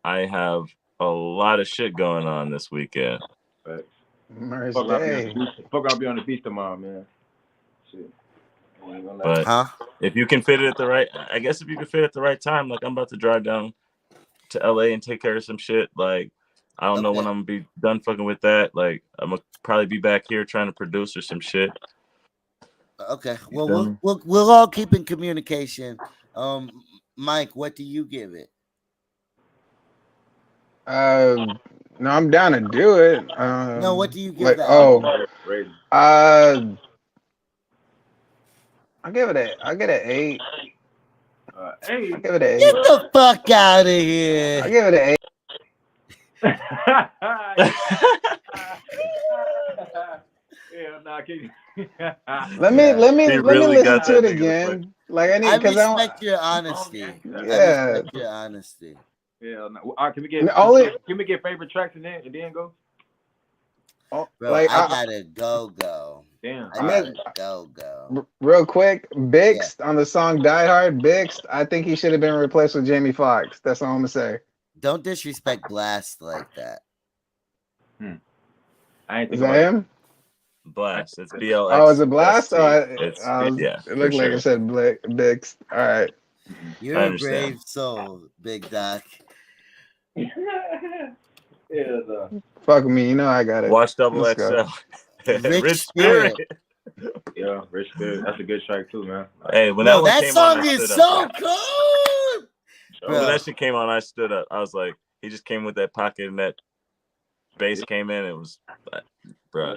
[SPEAKER 6] I have a lot of shit going on this weekend.
[SPEAKER 5] Facts.
[SPEAKER 2] Mercy
[SPEAKER 5] Fuck,
[SPEAKER 2] Day.
[SPEAKER 5] I'll be on the beach tomorrow, man. Shit.
[SPEAKER 6] But if you can fit it at the right, I guess if you can fit it at the right time, like I'm about to drive down to LA and take care of some shit. Like I don't know when I'm gonna be done fucking with that. Like I'm gonna probably be back here trying to produce or some shit.
[SPEAKER 1] Okay, well we'll all keep in communication. Mike, what do you give it?
[SPEAKER 2] No, I'm down to do it.
[SPEAKER 1] No, what do you give
[SPEAKER 2] like,
[SPEAKER 1] that?
[SPEAKER 2] I'll give it an 8.
[SPEAKER 5] Hey,
[SPEAKER 2] I'll give it an 8.
[SPEAKER 1] Get the fuck out of here.
[SPEAKER 2] I'll give it an 8. Let me listen to it again. Like
[SPEAKER 1] I respect your honesty.
[SPEAKER 2] Yeah.
[SPEAKER 1] I respect your honesty.
[SPEAKER 5] Yeah. No. All right, can we get favorite tracks and then go?
[SPEAKER 2] Oh,
[SPEAKER 1] Bro,
[SPEAKER 2] like,
[SPEAKER 1] I gotta go.
[SPEAKER 5] Damn.
[SPEAKER 1] I gotta go.
[SPEAKER 2] Real quick, Bixt on the song Die Hard. Bixt, I think he should have been replaced with Jamie Foxx. That's all I'm gonna say.
[SPEAKER 1] Don't disrespect Blast like that.
[SPEAKER 5] I ain't
[SPEAKER 2] Is that him?
[SPEAKER 6] Blast. It's BLX.
[SPEAKER 2] Oh, is it Blast?
[SPEAKER 6] yeah.
[SPEAKER 2] It looked like it said Bixt. All right.
[SPEAKER 1] You're a brave soul, Big Doc.
[SPEAKER 2] Fuck me, you know I got it.
[SPEAKER 6] Watch Double XL.
[SPEAKER 1] Rich Spirit.
[SPEAKER 5] Yeah, Rich Spirit. That's a good track too, man.
[SPEAKER 6] Hey, when
[SPEAKER 1] that song is so cool.
[SPEAKER 6] When that shit came on, I stood up. I was like, he just came with that pocket and that bass came in. It was, bro.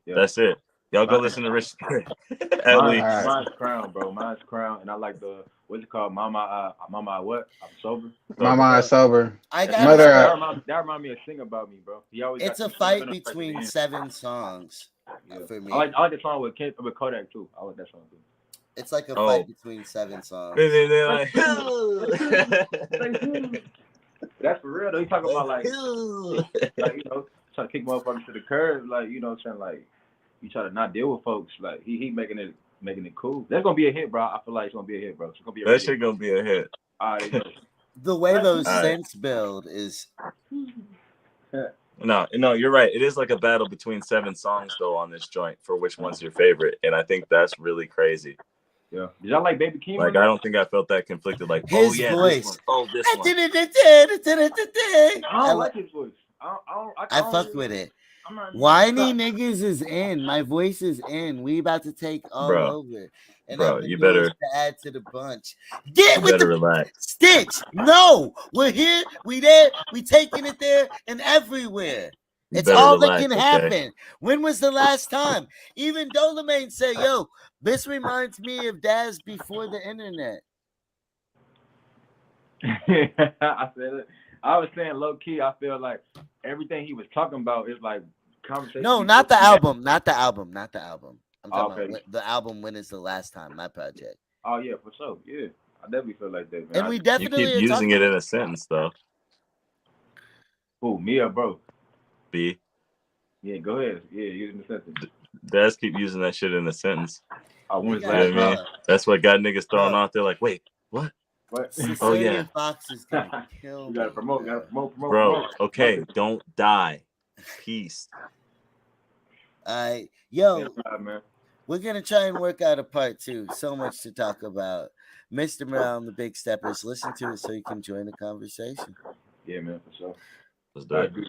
[SPEAKER 6] That's it. Y'all go listen to Rich Spirit.
[SPEAKER 5] Mine's Crown, bro. Mine's Crown, and I like the what's it called? Mama, what? I'm sober.
[SPEAKER 2] Mama, sober.
[SPEAKER 5] That remind me of Sing About Me, bro.
[SPEAKER 1] It's a fight between 7 songs for me.
[SPEAKER 5] I like the song with Kodak too. I like that song too.
[SPEAKER 1] It's like a fight between 7 songs.
[SPEAKER 5] That's for real though. He talking about like trying to kick motherfuckers to the curb, like saying like you try to not deal with folks, like he making it cool. That's gonna be a hit, bro. I feel like it's gonna be a hit, bro. It's gonna be
[SPEAKER 6] that shit gonna be a hit.
[SPEAKER 5] All right,
[SPEAKER 1] the way those synths build is.
[SPEAKER 6] No, you're right. It is like a battle between 7 songs though on this joint for which one's your favorite, and I think that's really crazy.
[SPEAKER 5] Yeah. Did y'all like Baby Keem?
[SPEAKER 6] Like, I don't think I felt that conflicted. Like,
[SPEAKER 1] His
[SPEAKER 6] oh yeah,
[SPEAKER 1] voice.
[SPEAKER 6] this one. Oh, this one.
[SPEAKER 5] I don't like his voice.
[SPEAKER 1] I fucked with it.
[SPEAKER 5] I'm not.
[SPEAKER 1] Whiny niggas is in. My voice is in. We about to take all
[SPEAKER 6] Bro.
[SPEAKER 1] over. And
[SPEAKER 6] Bro,
[SPEAKER 1] I've been
[SPEAKER 6] you
[SPEAKER 1] doing
[SPEAKER 6] better-
[SPEAKER 1] to add to the bunch. Get
[SPEAKER 6] You
[SPEAKER 1] with
[SPEAKER 6] better
[SPEAKER 1] the
[SPEAKER 6] relax.
[SPEAKER 1] Stitch. No, we're here. We there. We taking it there and everywhere.
[SPEAKER 6] You
[SPEAKER 1] It's
[SPEAKER 6] better
[SPEAKER 1] all
[SPEAKER 6] relax,
[SPEAKER 1] that can
[SPEAKER 6] okay?
[SPEAKER 1] happen. When was the last time? Even Dolomane said, yo, this reminds me of Daz before the internet.
[SPEAKER 5] I said it. I was saying low key. I feel like everything he was talking about is like conversation.
[SPEAKER 1] No, not the album. Not the album. Not the album. I'm talking
[SPEAKER 5] Okay.
[SPEAKER 1] about the album. When is the last time? My project.
[SPEAKER 5] Oh yeah, for sure. Yeah, I definitely feel like that, man.
[SPEAKER 1] And we
[SPEAKER 6] You
[SPEAKER 1] definitely
[SPEAKER 6] keep
[SPEAKER 1] are
[SPEAKER 6] using
[SPEAKER 1] talking.
[SPEAKER 6] it in a sentence, though.
[SPEAKER 5] Who, me or bro?
[SPEAKER 6] B.
[SPEAKER 5] Yeah, go ahead. Yeah, using the sentence.
[SPEAKER 6] Daz keep using that shit in a sentence.
[SPEAKER 5] I
[SPEAKER 1] We
[SPEAKER 5] want
[SPEAKER 1] got
[SPEAKER 6] You know
[SPEAKER 5] to
[SPEAKER 6] what I mean? That's what got niggas thrown
[SPEAKER 1] Bro.
[SPEAKER 6] out there. Like, wait, what?
[SPEAKER 5] What?
[SPEAKER 6] Oh, yeah.
[SPEAKER 1] Cecilia Fox is gonna kill
[SPEAKER 5] You gotta
[SPEAKER 1] me,
[SPEAKER 5] promote.
[SPEAKER 1] bro.
[SPEAKER 5] Gotta promote.
[SPEAKER 6] Bro, okay, don't die. Peace.
[SPEAKER 1] All right,
[SPEAKER 5] Yeah,
[SPEAKER 1] yo,
[SPEAKER 5] man.
[SPEAKER 1] we're gonna try and work out a part 2. So much to talk about. Mr. Morale and the Big Steppers. Listen to it so you can join the conversation.
[SPEAKER 5] Yeah, man, for sure.
[SPEAKER 6] Let's do
[SPEAKER 5] I
[SPEAKER 6] it.
[SPEAKER 5] agree.